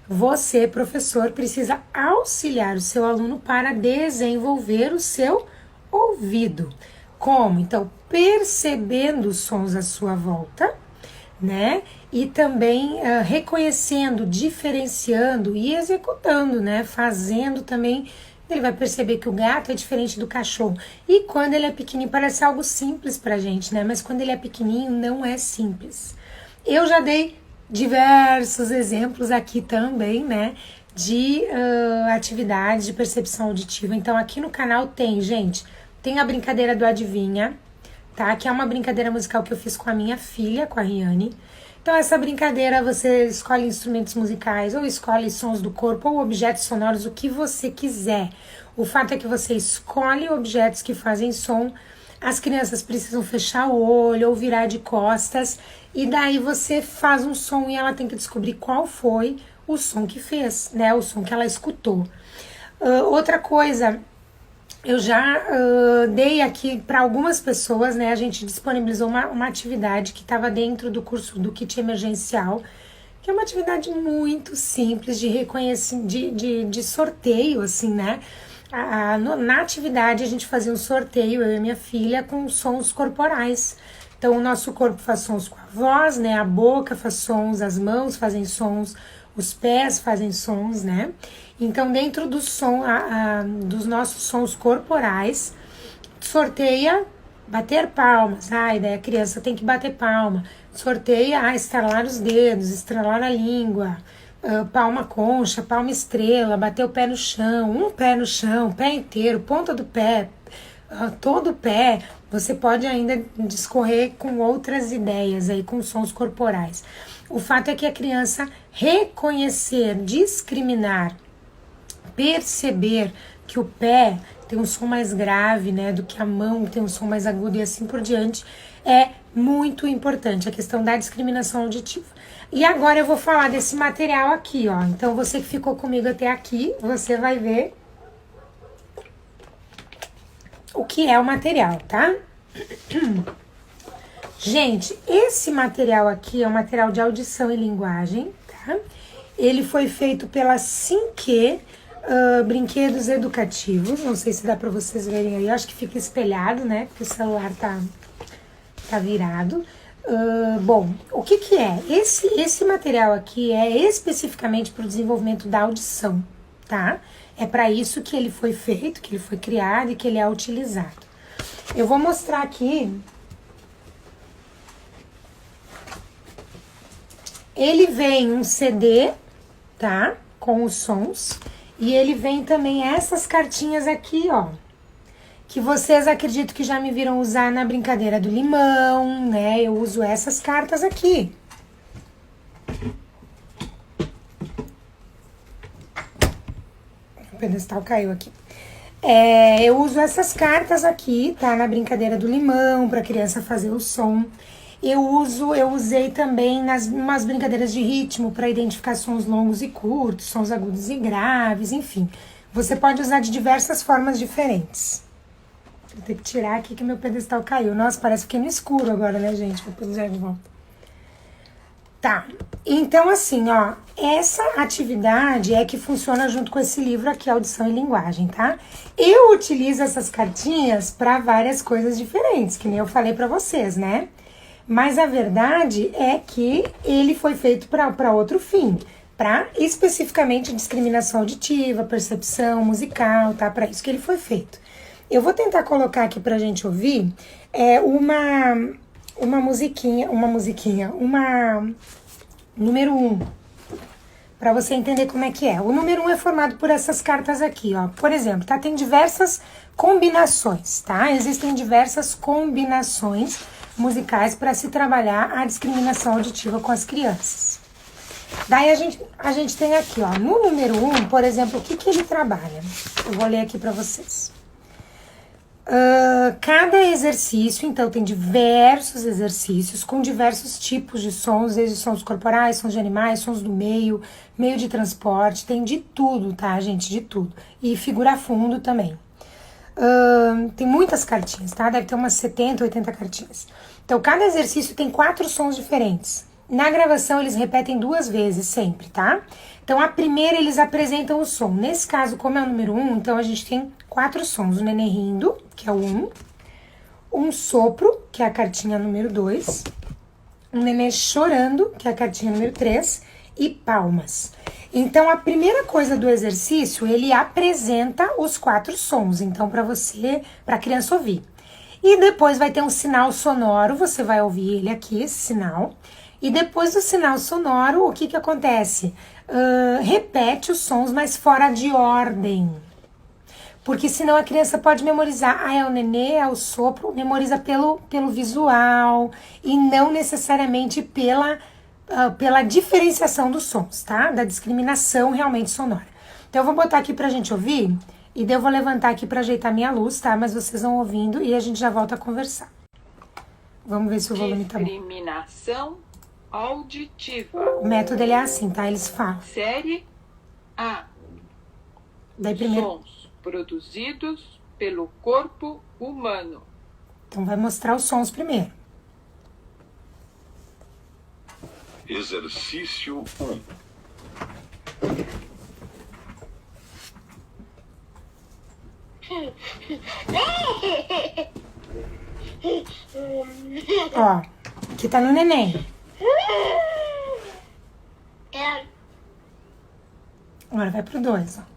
você, professor, precisa auxiliar o seu aluno para desenvolver o seu ouvido. Como? Então, percebendo os sons à sua volta, né? E também reconhecendo, diferenciando e executando, né? Fazendo também, ele vai perceber que o gato é diferente do cachorro. E quando ele é pequenininho, parece algo simples pra gente, né? Mas quando ele é pequenininho, não é simples. Eu já dei diversos exemplos aqui também, né? De atividades de percepção auditiva. Então, aqui no canal tem, gente, tem a brincadeira do adivinha, tá? Que é uma brincadeira musical que eu fiz com a minha filha, com a Riane. Então, essa brincadeira, você escolhe instrumentos musicais, ou escolhe sons do corpo, ou objetos sonoros, o que você quiser. O fato é que você escolhe objetos que fazem som, as crianças precisam fechar o olho ou virar de costas, e daí você faz um som e ela tem que descobrir qual foi o som que fez, né? O som que ela escutou. Outra coisa, eu já dei aqui para algumas pessoas, né? A gente disponibilizou uma atividade que estava dentro do curso do Kit Emergencial, que é uma atividade muito simples de reconhecimento, de sorteio, assim, né? Na atividade a gente fazia um sorteio, eu e minha filha, com sons corporais. Então, o nosso corpo faz sons com a voz, né? A boca faz sons, as mãos fazem sons, os pés fazem sons, né? Então, dentro do som, dos nossos sons corporais, sorteia bater palmas. E daí a criança tem que bater palma. Sorteia estralar os dedos, estralar a língua, palma concha, palma estrela, bater o pé no chão, um pé no chão, pé inteiro, ponta do pé, todo o pé. Você pode ainda discorrer com outras ideias aí, com sons corporais. O fato é que a criança reconhecer, discriminar, perceber que o pé tem um som mais grave, né, do que a mão tem um som mais agudo e assim por diante, é muito importante a questão da discriminação auditiva. E agora eu vou falar desse material aqui, ó. Então, você que ficou comigo até aqui, você vai ver o que é o material, tá? Gente, esse material aqui é um material de audição e linguagem, tá? Ele foi feito pela Cinque Brinquedos Educativos. Não sei se dá pra vocês verem aí. Eu acho que fica espelhado, né? Porque o celular tá virado. Bom, o que é? Esse material aqui é especificamente para o desenvolvimento da audição, tá? É para isso que ele foi feito, que ele foi criado e que ele é utilizado. Eu vou mostrar aqui. Ele vem um CD, tá? Com os sons. E ele vem também essas cartinhas aqui, ó. Que vocês acredito que já me viram usar na brincadeira do limão, né? Eu uso essas cartas aqui. O pedestal caiu aqui. Eu uso essas cartas aqui, tá? Na brincadeira do limão, pra criança fazer o som. Eu usei também umas brincadeiras de ritmo para identificar sons longos e curtos, sons agudos e graves, enfim. Você pode usar de diversas formas diferentes. Vou ter que tirar aqui que meu pedestal caiu. Nossa, parece que é no escuro agora, né, gente? Vou pegar de volta. Tá, então assim, ó, essa atividade é que funciona junto com esse livro aqui, Audição e Linguagem, tá? Eu utilizo essas cartinhas para várias coisas diferentes, que nem eu falei para vocês, né? Mas a verdade é que ele foi feito para outro fim, para especificamente discriminação auditiva, percepção musical, tá? Para isso que ele foi feito. Eu vou tentar colocar aqui pra gente ouvir uma número 1, para você entender como é que é. O número 1 é formado por essas cartas aqui, ó. Por exemplo, tá? Tem diversas combinações, tá? Existem diversas combinações musicais para se trabalhar a discriminação auditiva com as crianças. Daí a gente tem aqui, ó, no número 1, por exemplo, o que ele trabalha? Eu vou ler aqui para vocês. Cada exercício, então, tem diversos exercícios com diversos tipos de sons, desde sons corporais, sons de animais, sons do meio de transporte, tem de tudo, tá, gente? De tudo. E figura fundo também. Tem muitas cartinhas, tá? Deve ter umas 70, 80 cartinhas. Então, cada exercício tem 4 sons diferentes. Na gravação, eles repetem 2 vezes sempre, tá? Então, a primeira, eles apresentam o som. Nesse caso, como é o número 1, então a gente tem 4 sons. O neném rindo, que é o 1. Um sopro, que é a cartinha número 2. Um neném chorando, que é a cartinha número 3. E palmas. Então, a primeira coisa do exercício, ele apresenta os 4 sons. Então, para a criança ouvir. E depois vai ter um sinal sonoro, você vai ouvir ele aqui, esse sinal. E depois do sinal sonoro, o que acontece? Repete os sons, mas fora de ordem. Porque senão a criança pode memorizar. É o nenê, é o sopro. Memoriza pelo visual e não necessariamente pela diferenciação dos sons, tá? Da discriminação realmente sonora. Então eu vou botar aqui pra gente ouvir. E daí eu vou levantar aqui pra ajeitar minha luz, tá? Mas vocês vão ouvindo e a gente já volta a conversar. Vamos ver se o volume tá bom.
Discriminação auditiva.
O método ele é assim, tá? Eles falam.
Série A.
Daí primeiro...
Sons produzidos pelo corpo humano.
Então vai mostrar os sons primeiro.
Exercício 1.
Ó, aqui tá no neném. Agora vai pro 2, ó.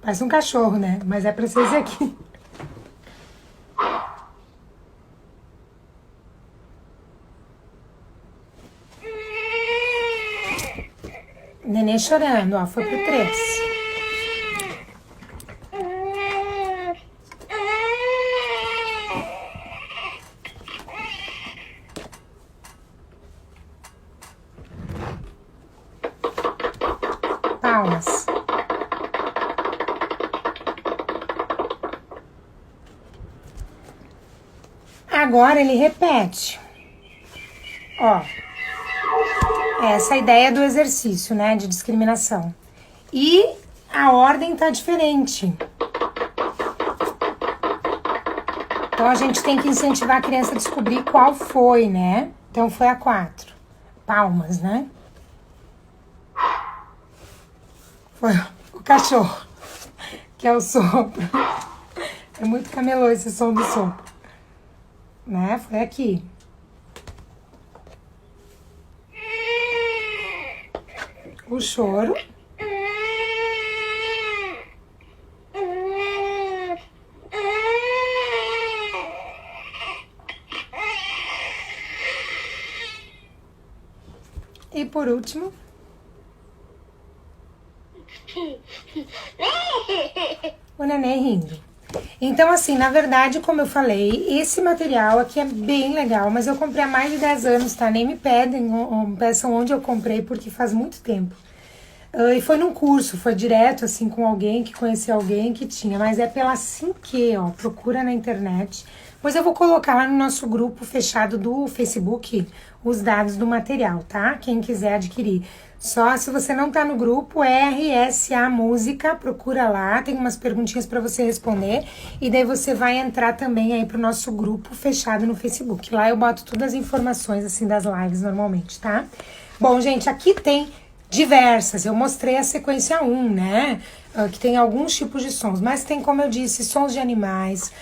Parece um cachorro, né? Mas é pra ser esse aqui. Neném chorando, ó. Foi pro 3. Palmas. Agora ele repete. Ó. Essa é a ideia do exercício, né, de discriminação. E a ordem tá diferente. Então, a gente tem que incentivar a criança a descobrir qual foi, né? Então, foi a 4. Palmas, né? Foi o cachorro, que é o sopro. É muito camelô esse som do sopro. Né? Foi aqui. o choro. E por último, o neném rindo. Então, assim, na verdade, como eu falei, esse material aqui é bem legal, mas eu comprei há mais de 10 anos, tá? Nem me peçam onde eu comprei, porque faz muito tempo. E foi num curso, foi direto, assim, com alguém que conhecia alguém que tinha, mas é pela Cinque, ó, procura na internet. Pois eu vou colocar lá no nosso grupo fechado do Facebook os dados do material, tá? Quem quiser adquirir. Só se você não tá no grupo, RSA Música, procura lá, tem umas perguntinhas para você responder. E daí você vai entrar também aí pro nosso grupo fechado no Facebook. Lá eu boto todas as informações, assim, das lives normalmente, tá? Bom, gente, aqui tem diversas. Eu mostrei a sequência 1, né? Que tem alguns tipos de sons, mas tem, como eu disse, sons de animais,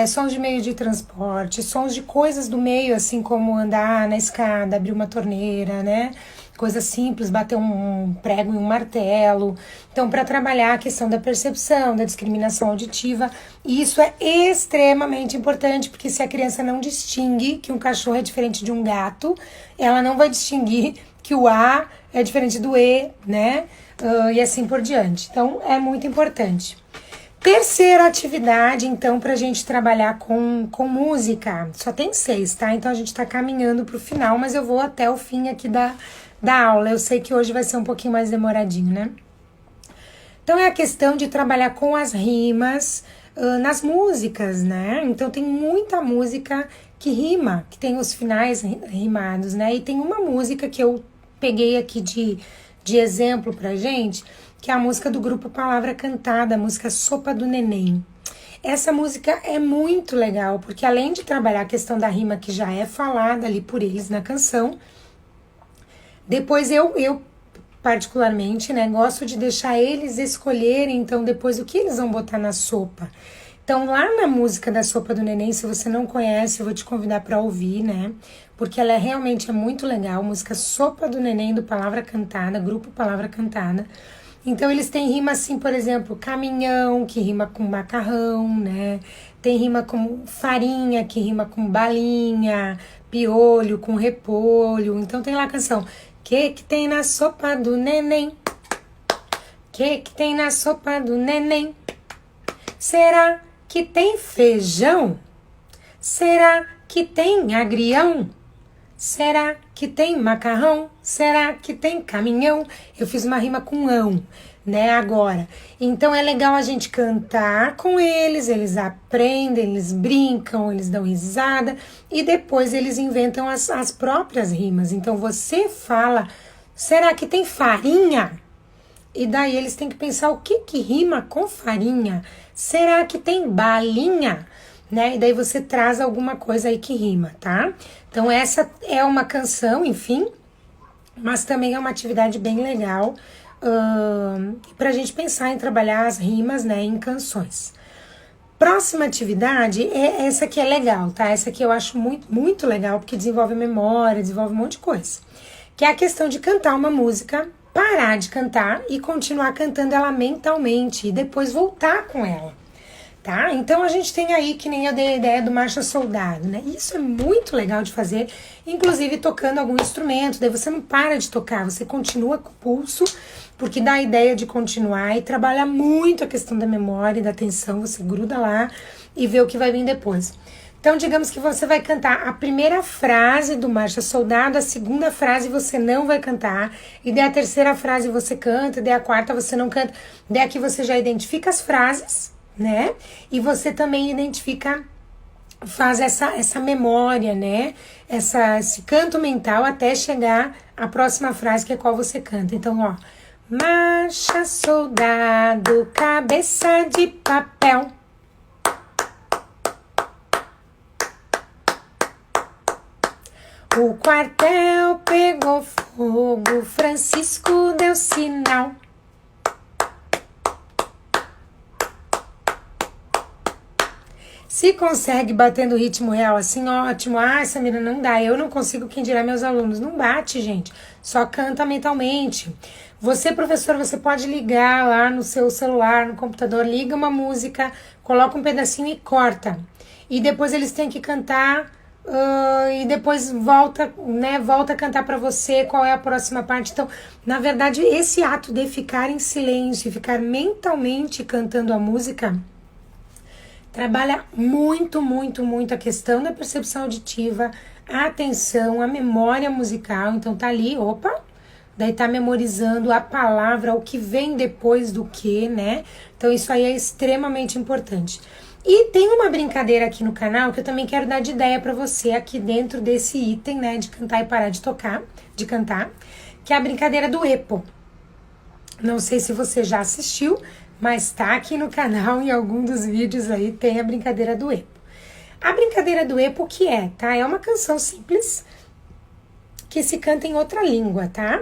sons de meio de transporte, sons de coisas do meio, assim como andar na escada, abrir uma torneira, né? Coisas simples, bater um prego em um martelo. Então, para trabalhar a questão da percepção, da discriminação auditiva, e isso é extremamente importante, porque se a criança não distingue que um cachorro é diferente de um gato, ela não vai distinguir que o A é diferente do E, né? E assim por diante. Então, é muito importante. Terceira atividade, então, pra gente trabalhar com música. Só tem 6, tá? Então, a gente tá caminhando pro final, mas eu vou até o fim aqui da aula. Eu sei que hoje vai ser um pouquinho mais demoradinho, né? Então, é a questão de trabalhar com as rimas nas músicas, né? Então, tem muita música que rima, que tem os finais rimados, né? E tem uma música que eu peguei aqui de exemplo pra gente, que é a música do grupo Palavra Cantada, a música Sopa do Neném. Essa música é muito legal, porque além de trabalhar a questão da rima que já é falada ali por eles na canção, depois eu particularmente, né, gosto de deixar eles escolherem, então, depois o que eles vão botar na sopa. Então, lá na música da Sopa do Neném, se você não conhece, eu vou te convidar para ouvir, né? Porque ela realmente é muito legal. Música Sopa do Neném, do Palavra Cantada, grupo Palavra Cantada. Então, eles têm rima assim, por exemplo, caminhão, que rima com macarrão, né? Tem rima com farinha, que rima com balinha, piolho com repolho. Então, tem lá a canção. Que tem na sopa do neném? Que tem na sopa do neném? Será que tem feijão? Será que tem agrião? Será que tem macarrão? Será que tem caminhão? Eu fiz uma rima com ão, né, agora. Então é legal a gente cantar com eles aprendem, eles brincam, eles dão risada e depois eles inventam as próprias rimas. Então você fala, será que tem farinha? E daí eles têm que pensar o que rima com farinha. Será que tem balinha? Né? E daí você traz alguma coisa aí que rima, tá? Então essa é uma canção, enfim, mas também é uma atividade bem legal pra gente pensar em trabalhar as rimas, né, em canções. Próxima atividade é essa que é legal, tá? Essa aqui eu acho muito, muito legal, porque desenvolve memória, desenvolve um monte de coisa. Que é a questão de cantar uma música, parar de cantar e continuar cantando ela mentalmente e depois voltar com ela, tá? Então a gente tem aí, que nem eu dei a ideia do Marcha Soldado, né? Isso é muito legal de fazer, inclusive tocando algum instrumento, daí você não para de tocar, você continua com o pulso, porque dá a ideia de continuar e trabalha muito a questão da memória e da atenção, você gruda lá e vê o que vai vir depois. Então, digamos que você vai cantar a primeira frase do Marcha Soldado, a segunda frase você não vai cantar, e daí a terceira frase você canta, e daí a quarta você não canta. Daí aqui você já identifica as frases, né? E você também identifica, faz essa memória, né? Esse canto mental até chegar à próxima frase, que é qual você canta. Então, ó. Marcha, soldado, cabeça de papel. O quartel pegou fogo, Francisco deu sinal. Se consegue bater no ritmo real assim, ótimo. Ah, Samira, não dá. Eu não consigo, quem dirá meus alunos. Não bate, gente. Só canta mentalmente. Você, professor, você pode ligar lá no seu celular, no computador, liga uma música, coloca um pedacinho e corta. E depois eles têm que cantar e depois volta, né? Volta a cantar para você qual é a próxima parte. Então, na verdade, esse ato de ficar em silêncio e ficar mentalmente cantando a música trabalha muito, muito, muito a questão da percepção auditiva, a atenção, a memória musical. Então tá ali, opa, daí tá memorizando a palavra, o que vem depois do que, né? Então isso aí é extremamente importante. E tem uma brincadeira aqui no canal que eu também quero dar de ideia para você aqui dentro desse item, né, de cantar e parar de tocar, de cantar, que é a brincadeira do EPO. Não sei se você já assistiu, mas tá aqui no canal, em algum dos vídeos aí tem a brincadeira do EPO. A brincadeira do EPO o que é, tá? É uma canção simples que se canta em outra língua, tá?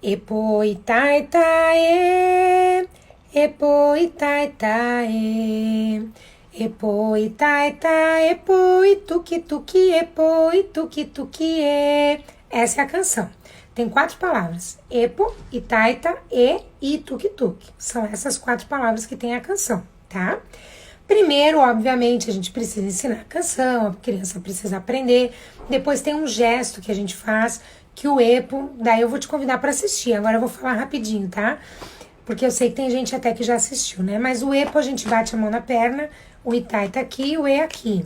Epo itai tae, epo itai tae, epo itai tae, epo ituki tuki, epo ituki tuki e. Essa é a canção. Tem 4 palavras, epo, itaita, e tuk-tuk. São essas 4 palavras que tem a canção, tá? Primeiro, obviamente, a gente precisa ensinar a canção, a criança precisa aprender. Depois tem um gesto que a gente faz, que o epo, daí eu vou te convidar para assistir. Agora eu vou falar rapidinho, tá? Porque eu sei que tem gente até que já assistiu, né? Mas o epo a gente bate a mão na perna, o itaita aqui, o e aqui.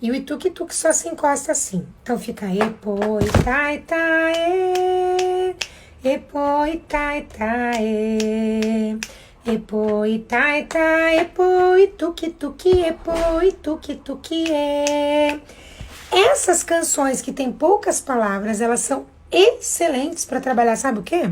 E o tuk-tuk só se encosta assim. Então fica epo, itaita, e, epo, itaita, e, epo, itaita, epo, tuk-tuk, epo, tuk-tuk, e. Essas canções que tem poucas palavras, elas são excelentes para trabalhar, sabe o quê?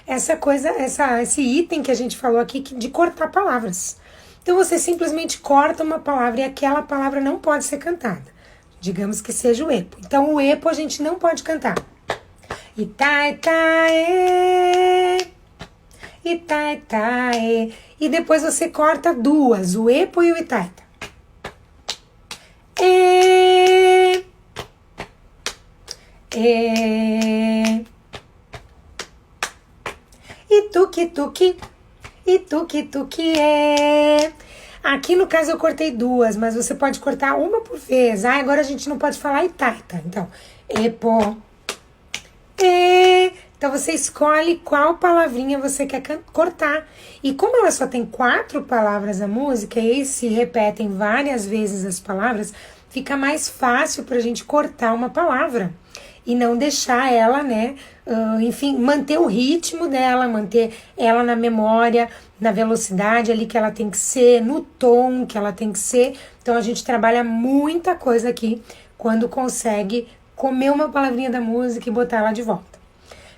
Esse item que a gente falou aqui de cortar palavras. Então, você simplesmente corta uma palavra e aquela palavra não pode ser cantada. Digamos que seja o epo. Então, o epo a gente não pode cantar. Itai, tae, itai, tae. E depois você corta 2, o epo e o itaita. E tuki-tuki. E tuki-tuki é. Aqui no caso eu cortei 2, mas você pode cortar uma por vez. Ah, agora a gente não pode falar itaita. Então, epo, e. Então você escolhe qual palavrinha você quer cortar. E como ela só tem 4 palavras a música, e se repetem várias vezes as palavras, fica mais fácil pra gente cortar uma palavra. E não deixar ela, né, enfim, manter o ritmo dela, manter ela na memória, na velocidade ali que ela tem que ser, no tom que ela tem que ser. Então a gente trabalha muita coisa aqui quando consegue comer uma palavrinha da música e botar ela de volta.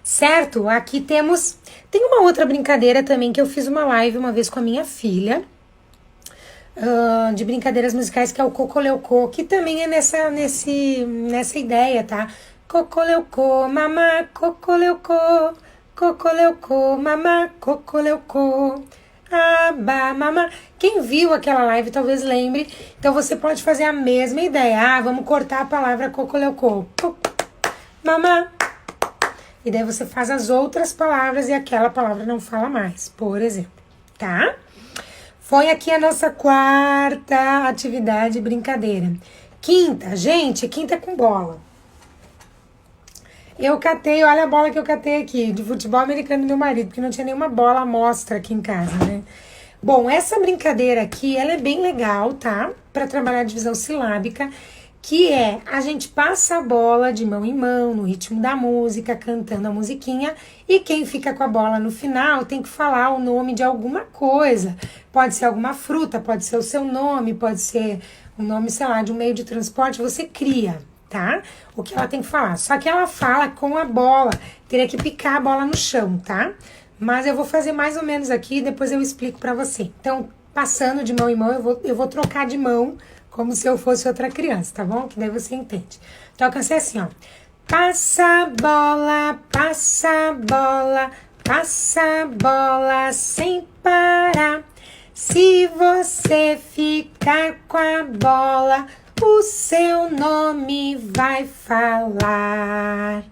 Certo? Aqui tem uma outra brincadeira também que eu fiz uma live uma vez com a minha filha, de brincadeiras musicais, que é o Cocoleucô, que também é nessa ideia, tá? Cocoleucô, mamá, cocoleucô, cocoleucô, mamá, cocoleucô, aba, mamá. Quem viu aquela live talvez lembre. Então você pode fazer a mesma ideia. Ah, vamos cortar a palavra cocoleucô, mamá. E daí você faz as outras palavras e aquela palavra não fala mais, por exemplo, tá? Foi aqui a nossa 4ª atividade, brincadeira. Quinta, gente, quinta é com bola. Eu catei, olha a bola que eu catei aqui, de futebol americano do meu marido, porque não tinha nenhuma bola à mostra aqui em casa, né? Bom, essa brincadeira aqui, ela é bem legal, tá? Para trabalhar a divisão silábica, que é a gente passa a bola de mão em mão, no ritmo da música, cantando a musiquinha, e quem fica com a bola no final tem que falar o nome de alguma coisa. Pode ser alguma fruta, pode ser o seu nome, pode ser o nome, sei lá, de um meio de transporte, você cria, tá? O que ela tem que falar. Só que ela fala com a bola, teria que picar a bola no chão, tá? Mas eu vou fazer mais ou menos aqui e depois eu explico pra você. Então, passando de mão em mão, eu vou trocar de mão, como se eu fosse outra criança, tá bom? Que daí você entende. Então, eu cansei assim, ó. Passa bola, passa bola, passa bola sem parar. Se você ficar com a bola, o seu nome vai falar.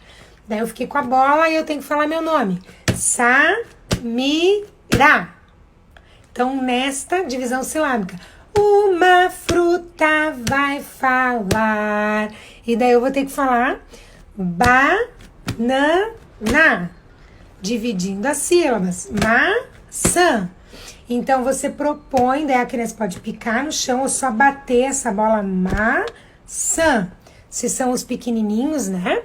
Daí eu fiquei com a bola e eu tenho que falar meu nome. Samira. Então, nesta divisão silábica, uma fruta vai falar. E daí eu vou ter que falar banana, dividindo as sílabas. Maçã. Então, você propõe, daí a criança pode picar no chão ou só bater essa bola maçã. Se são os pequenininhos, né?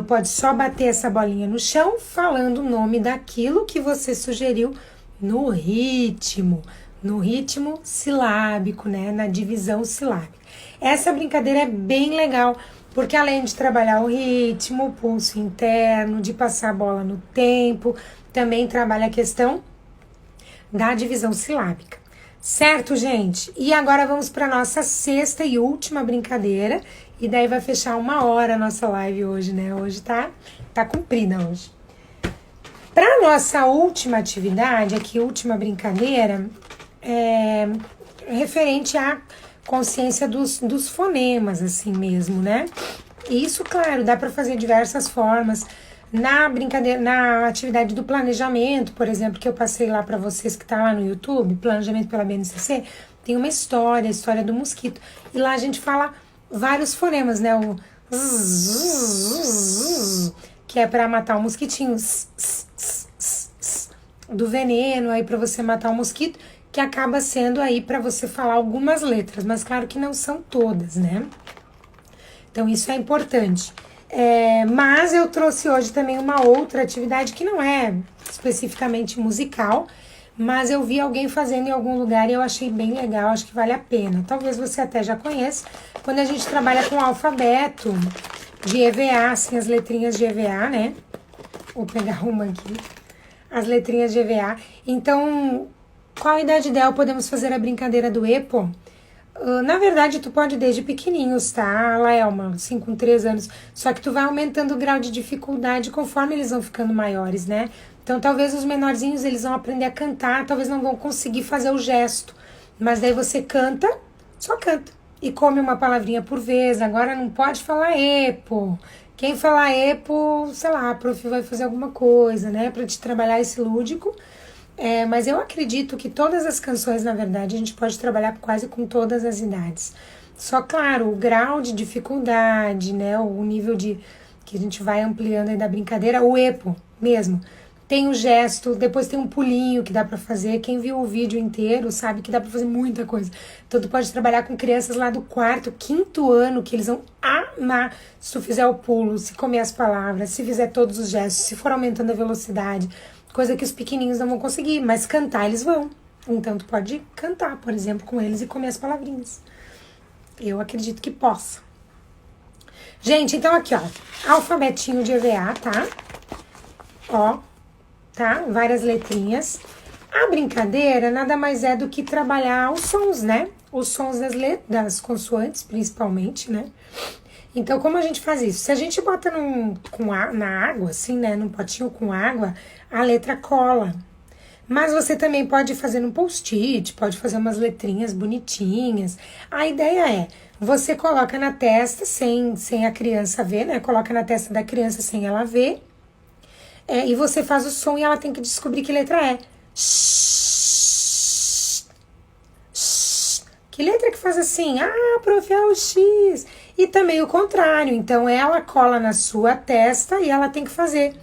Pode só bater essa bolinha no chão, falando o nome daquilo que você sugeriu no ritmo silábico, né? Na divisão silábica. Essa brincadeira é bem legal, porque além de trabalhar o ritmo, o pulso interno, de passar a bola no tempo, também trabalha a questão da divisão silábica. Certo, gente? E agora vamos para nossa sexta e última brincadeira. E daí vai fechar 1 hora a nossa live hoje, né? Hoje tá comprida hoje. Para nossa última atividade, aqui, última brincadeira, é referente à consciência dos fonemas, assim mesmo, né? E isso, claro, dá para fazer de diversas formas. Na brincadeira, na atividade do planejamento, por exemplo, que eu passei lá para vocês, que tá lá no YouTube, Planejamento pela BNCC, tem uma história, a história do mosquito. E lá a gente fala vários fonemas, né? O que é para matar o mosquitinho, do veneno aí para você matar o mosquito, que acaba sendo aí para você falar algumas letras, mas claro que não são todas, né? Então isso é importante. Mas eu trouxe hoje também uma outra atividade que não é especificamente musical, mas eu vi alguém fazendo em algum lugar e eu achei bem legal, acho que vale a pena. Talvez você até já conheça, quando a gente trabalha com o alfabeto de EVA, assim, as letrinhas de EVA, né? Vou pegar uma aqui, as letrinhas de EVA. Então, qual a idade ideal podemos fazer a brincadeira do EPO? Na verdade, tu pode desde pequenininhos, tá, Laelma? Assim, com 3 anos. Só que tu vai aumentando o grau de dificuldade conforme eles vão ficando maiores, né? Então, talvez os menorzinhos, eles vão aprender a cantar, talvez não vão conseguir fazer o gesto. Mas daí você canta, só canta. E come uma palavrinha por vez. Agora não pode falar EPO. Quem falar EPO, sei lá, a prof vai fazer alguma coisa, né? Pra te trabalhar esse lúdico. Mas eu acredito que todas as canções, na verdade, a gente pode trabalhar quase com todas as idades. Só, claro, o grau de dificuldade, né, o nível que a gente vai ampliando aí da brincadeira, o EPO mesmo. Tem o gesto, depois tem um pulinho que dá pra fazer. Quem viu o vídeo inteiro sabe que dá pra fazer muita coisa. Então, tu pode trabalhar com crianças lá do 4º, 5º ano, que eles vão amar se tu fizer o pulo, se comer as palavras, se fizer todos os gestos, se for aumentando a velocidade. Coisa que os pequenininhos não vão conseguir, mas cantar eles vão. Então, tu pode cantar, por exemplo, com eles e comer as palavrinhas. Eu acredito que possa. Gente, então aqui, ó. Alfabetinho de EVA, tá? Ó, tá? Várias letrinhas. A brincadeira nada mais é do que trabalhar os sons, né? Os sons das consoantes, principalmente, né? Então, como a gente faz isso? Se a gente bota na água, assim, né? Num potinho com água, a letra cola. Mas você também pode fazer num post-it, pode fazer umas letrinhas bonitinhas. A ideia é, você coloca na testa sem a criança ver, né? Coloca na testa da criança sem ela ver. E você faz o som e ela tem que descobrir que letra é. Que letra que faz assim? Ah, prof, é o X. E também o contrário. Então, ela cola na sua testa e ela tem que fazer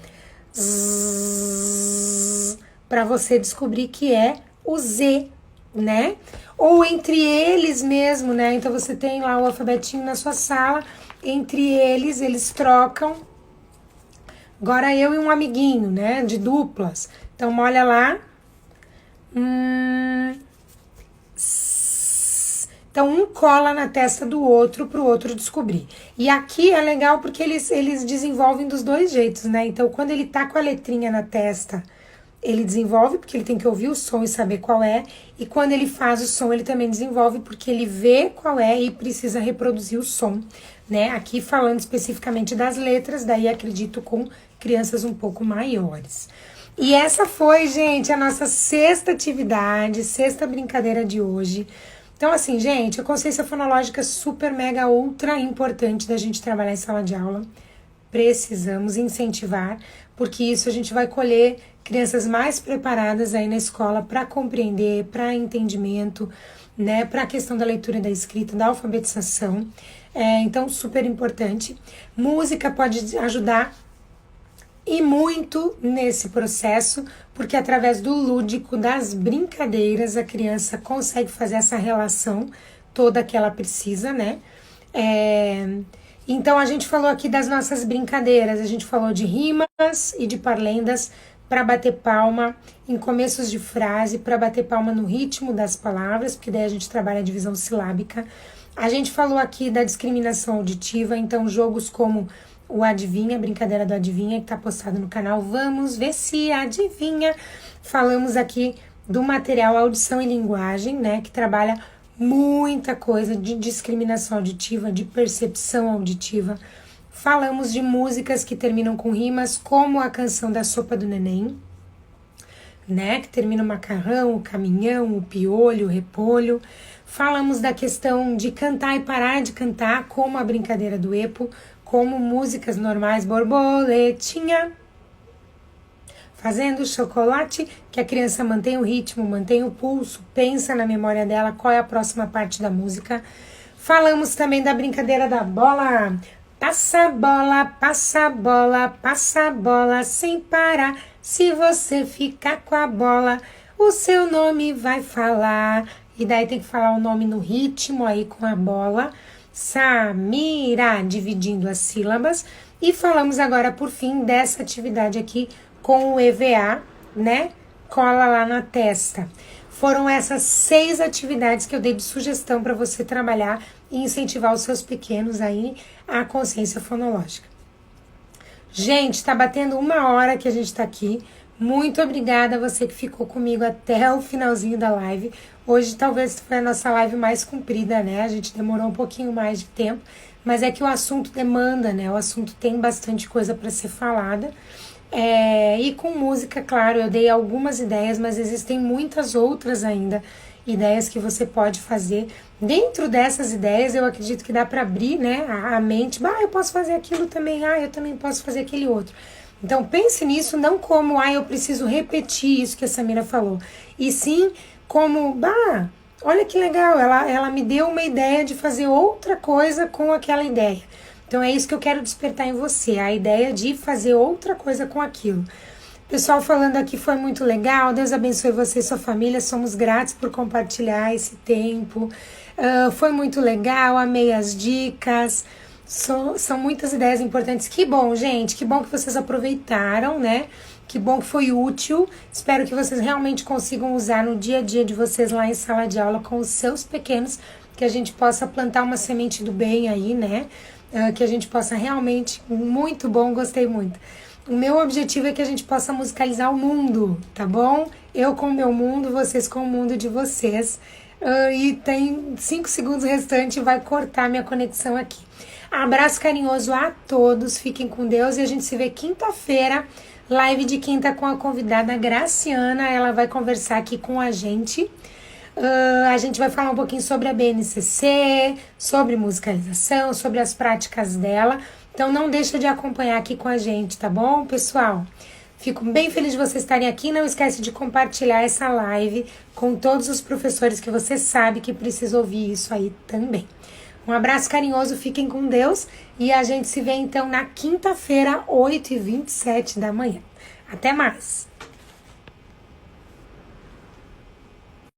para você descobrir que é o Z, né? Ou entre eles mesmo, né? Então, você tem lá o alfabetinho na sua sala. Entre eles trocam. Agora, eu e um amiguinho, né? De duplas. Então, olha lá. Então, um cola na testa do outro para o outro descobrir. E aqui é legal porque eles desenvolvem dos dois jeitos, né? Então, quando ele tá com a letrinha na testa, ele desenvolve porque ele tem que ouvir o som e saber qual é. E quando ele faz o som, ele também desenvolve porque ele vê qual é e precisa reproduzir o som, né? Aqui falando especificamente das letras, daí acredito com crianças um pouco maiores. E essa foi, gente, a nossa sexta atividade, sexta brincadeira de hoje. Então, assim, gente, a consciência fonológica é super, mega, ultra importante da gente trabalhar em sala de aula. Precisamos incentivar, porque isso a gente vai colher crianças mais preparadas aí na escola para compreender, para entendimento, né, para a questão da leitura e da escrita, da alfabetização. Então, super importante. Música pode ajudar e muito nesse processo, porque através do lúdico, das brincadeiras, a criança consegue fazer essa relação toda que ela precisa, né? Então, a gente falou aqui das nossas brincadeiras, a gente falou de rimas e de parlendas para bater palma em começos de frase, para bater palma no ritmo das palavras, porque daí a gente trabalha a divisão silábica. A gente falou aqui da discriminação auditiva, então jogos como o Adivinha, brincadeira do Adivinha, que está postado no canal. Vamos ver se adivinha. Falamos aqui do material Audição e Linguagem, né, que trabalha muita coisa de discriminação auditiva, de percepção auditiva. Falamos de músicas que terminam com rimas, como a canção da Sopa do Neném, né, que termina o macarrão, o caminhão, o piolho, o repolho. Falamos da questão de cantar e parar de cantar, como a brincadeira do EPO, como músicas normais, borboletinha, fazendo chocolate, que a criança mantém o ritmo, mantém o pulso, pensa na memória dela qual é a próxima parte da música. Falamos também da brincadeira da bola. Passa bola, passa bola, passa bola sem parar. Se você ficar com a bola, o seu nome vai falar. E daí tem que falar o nome no ritmo aí com a bola. Samira, dividindo as sílabas. E falamos agora, por fim, dessa atividade aqui com o EVA, né? Cola lá na testa. Foram essas 6 atividades que eu dei de sugestão para você trabalhar e incentivar os seus pequenos aí a consciência fonológica. Gente, tá batendo 1 hora que a gente tá aqui. Muito obrigada a você que ficou comigo até o finalzinho da live. Hoje talvez foi a nossa live mais comprida, né? A gente demorou um pouquinho mais de tempo, mas é que o assunto demanda, né? O assunto tem bastante coisa para ser falada. E com música, claro, eu dei algumas ideias, mas existem muitas outras ainda, ideias que você pode fazer. Dentro dessas ideias, eu acredito que dá para abrir, né, a mente. Eu posso fazer aquilo também, eu também posso fazer aquele outro. Então, pense nisso não como, eu preciso repetir isso que a Samira falou, e sim como, olha que legal, ela me deu uma ideia de fazer outra coisa com aquela ideia. Então, é isso que eu quero despertar em você, a ideia de fazer outra coisa com aquilo. Pessoal falando aqui, foi muito legal, Deus abençoe você e sua família, somos gratos por compartilhar esse tempo. Foi muito legal, amei as dicas, são muitas ideias importantes. Que bom, gente, que bom que vocês aproveitaram, né? Que bom que foi útil. Espero que vocês realmente consigam usar no dia a dia de vocês lá em sala de aula com os seus pequenos, que a gente possa plantar uma semente do bem aí, né? Que a gente possa realmente, muito bom, gostei muito. O meu objetivo é que a gente possa musicalizar o mundo, tá bom? Eu com o meu mundo, vocês com o mundo de vocês. E tem 5 segundos restantes, vai cortar minha conexão aqui. Abraço carinhoso a todos, fiquem com Deus e a gente se vê quinta-feira, live de quinta com a convidada Graciana, ela vai conversar aqui com a gente. A gente vai falar um pouquinho sobre a BNCC, sobre musicalização, sobre as práticas dela. Então não deixa de acompanhar aqui com a gente, tá bom, pessoal? Fico bem feliz de vocês estarem aqui. Não esquece de compartilhar essa live com todos os professores que você sabe que precisa ouvir isso aí também. Um abraço carinhoso, fiquem com Deus e a gente se vê então na quinta-feira, 8h27 da manhã. Até mais!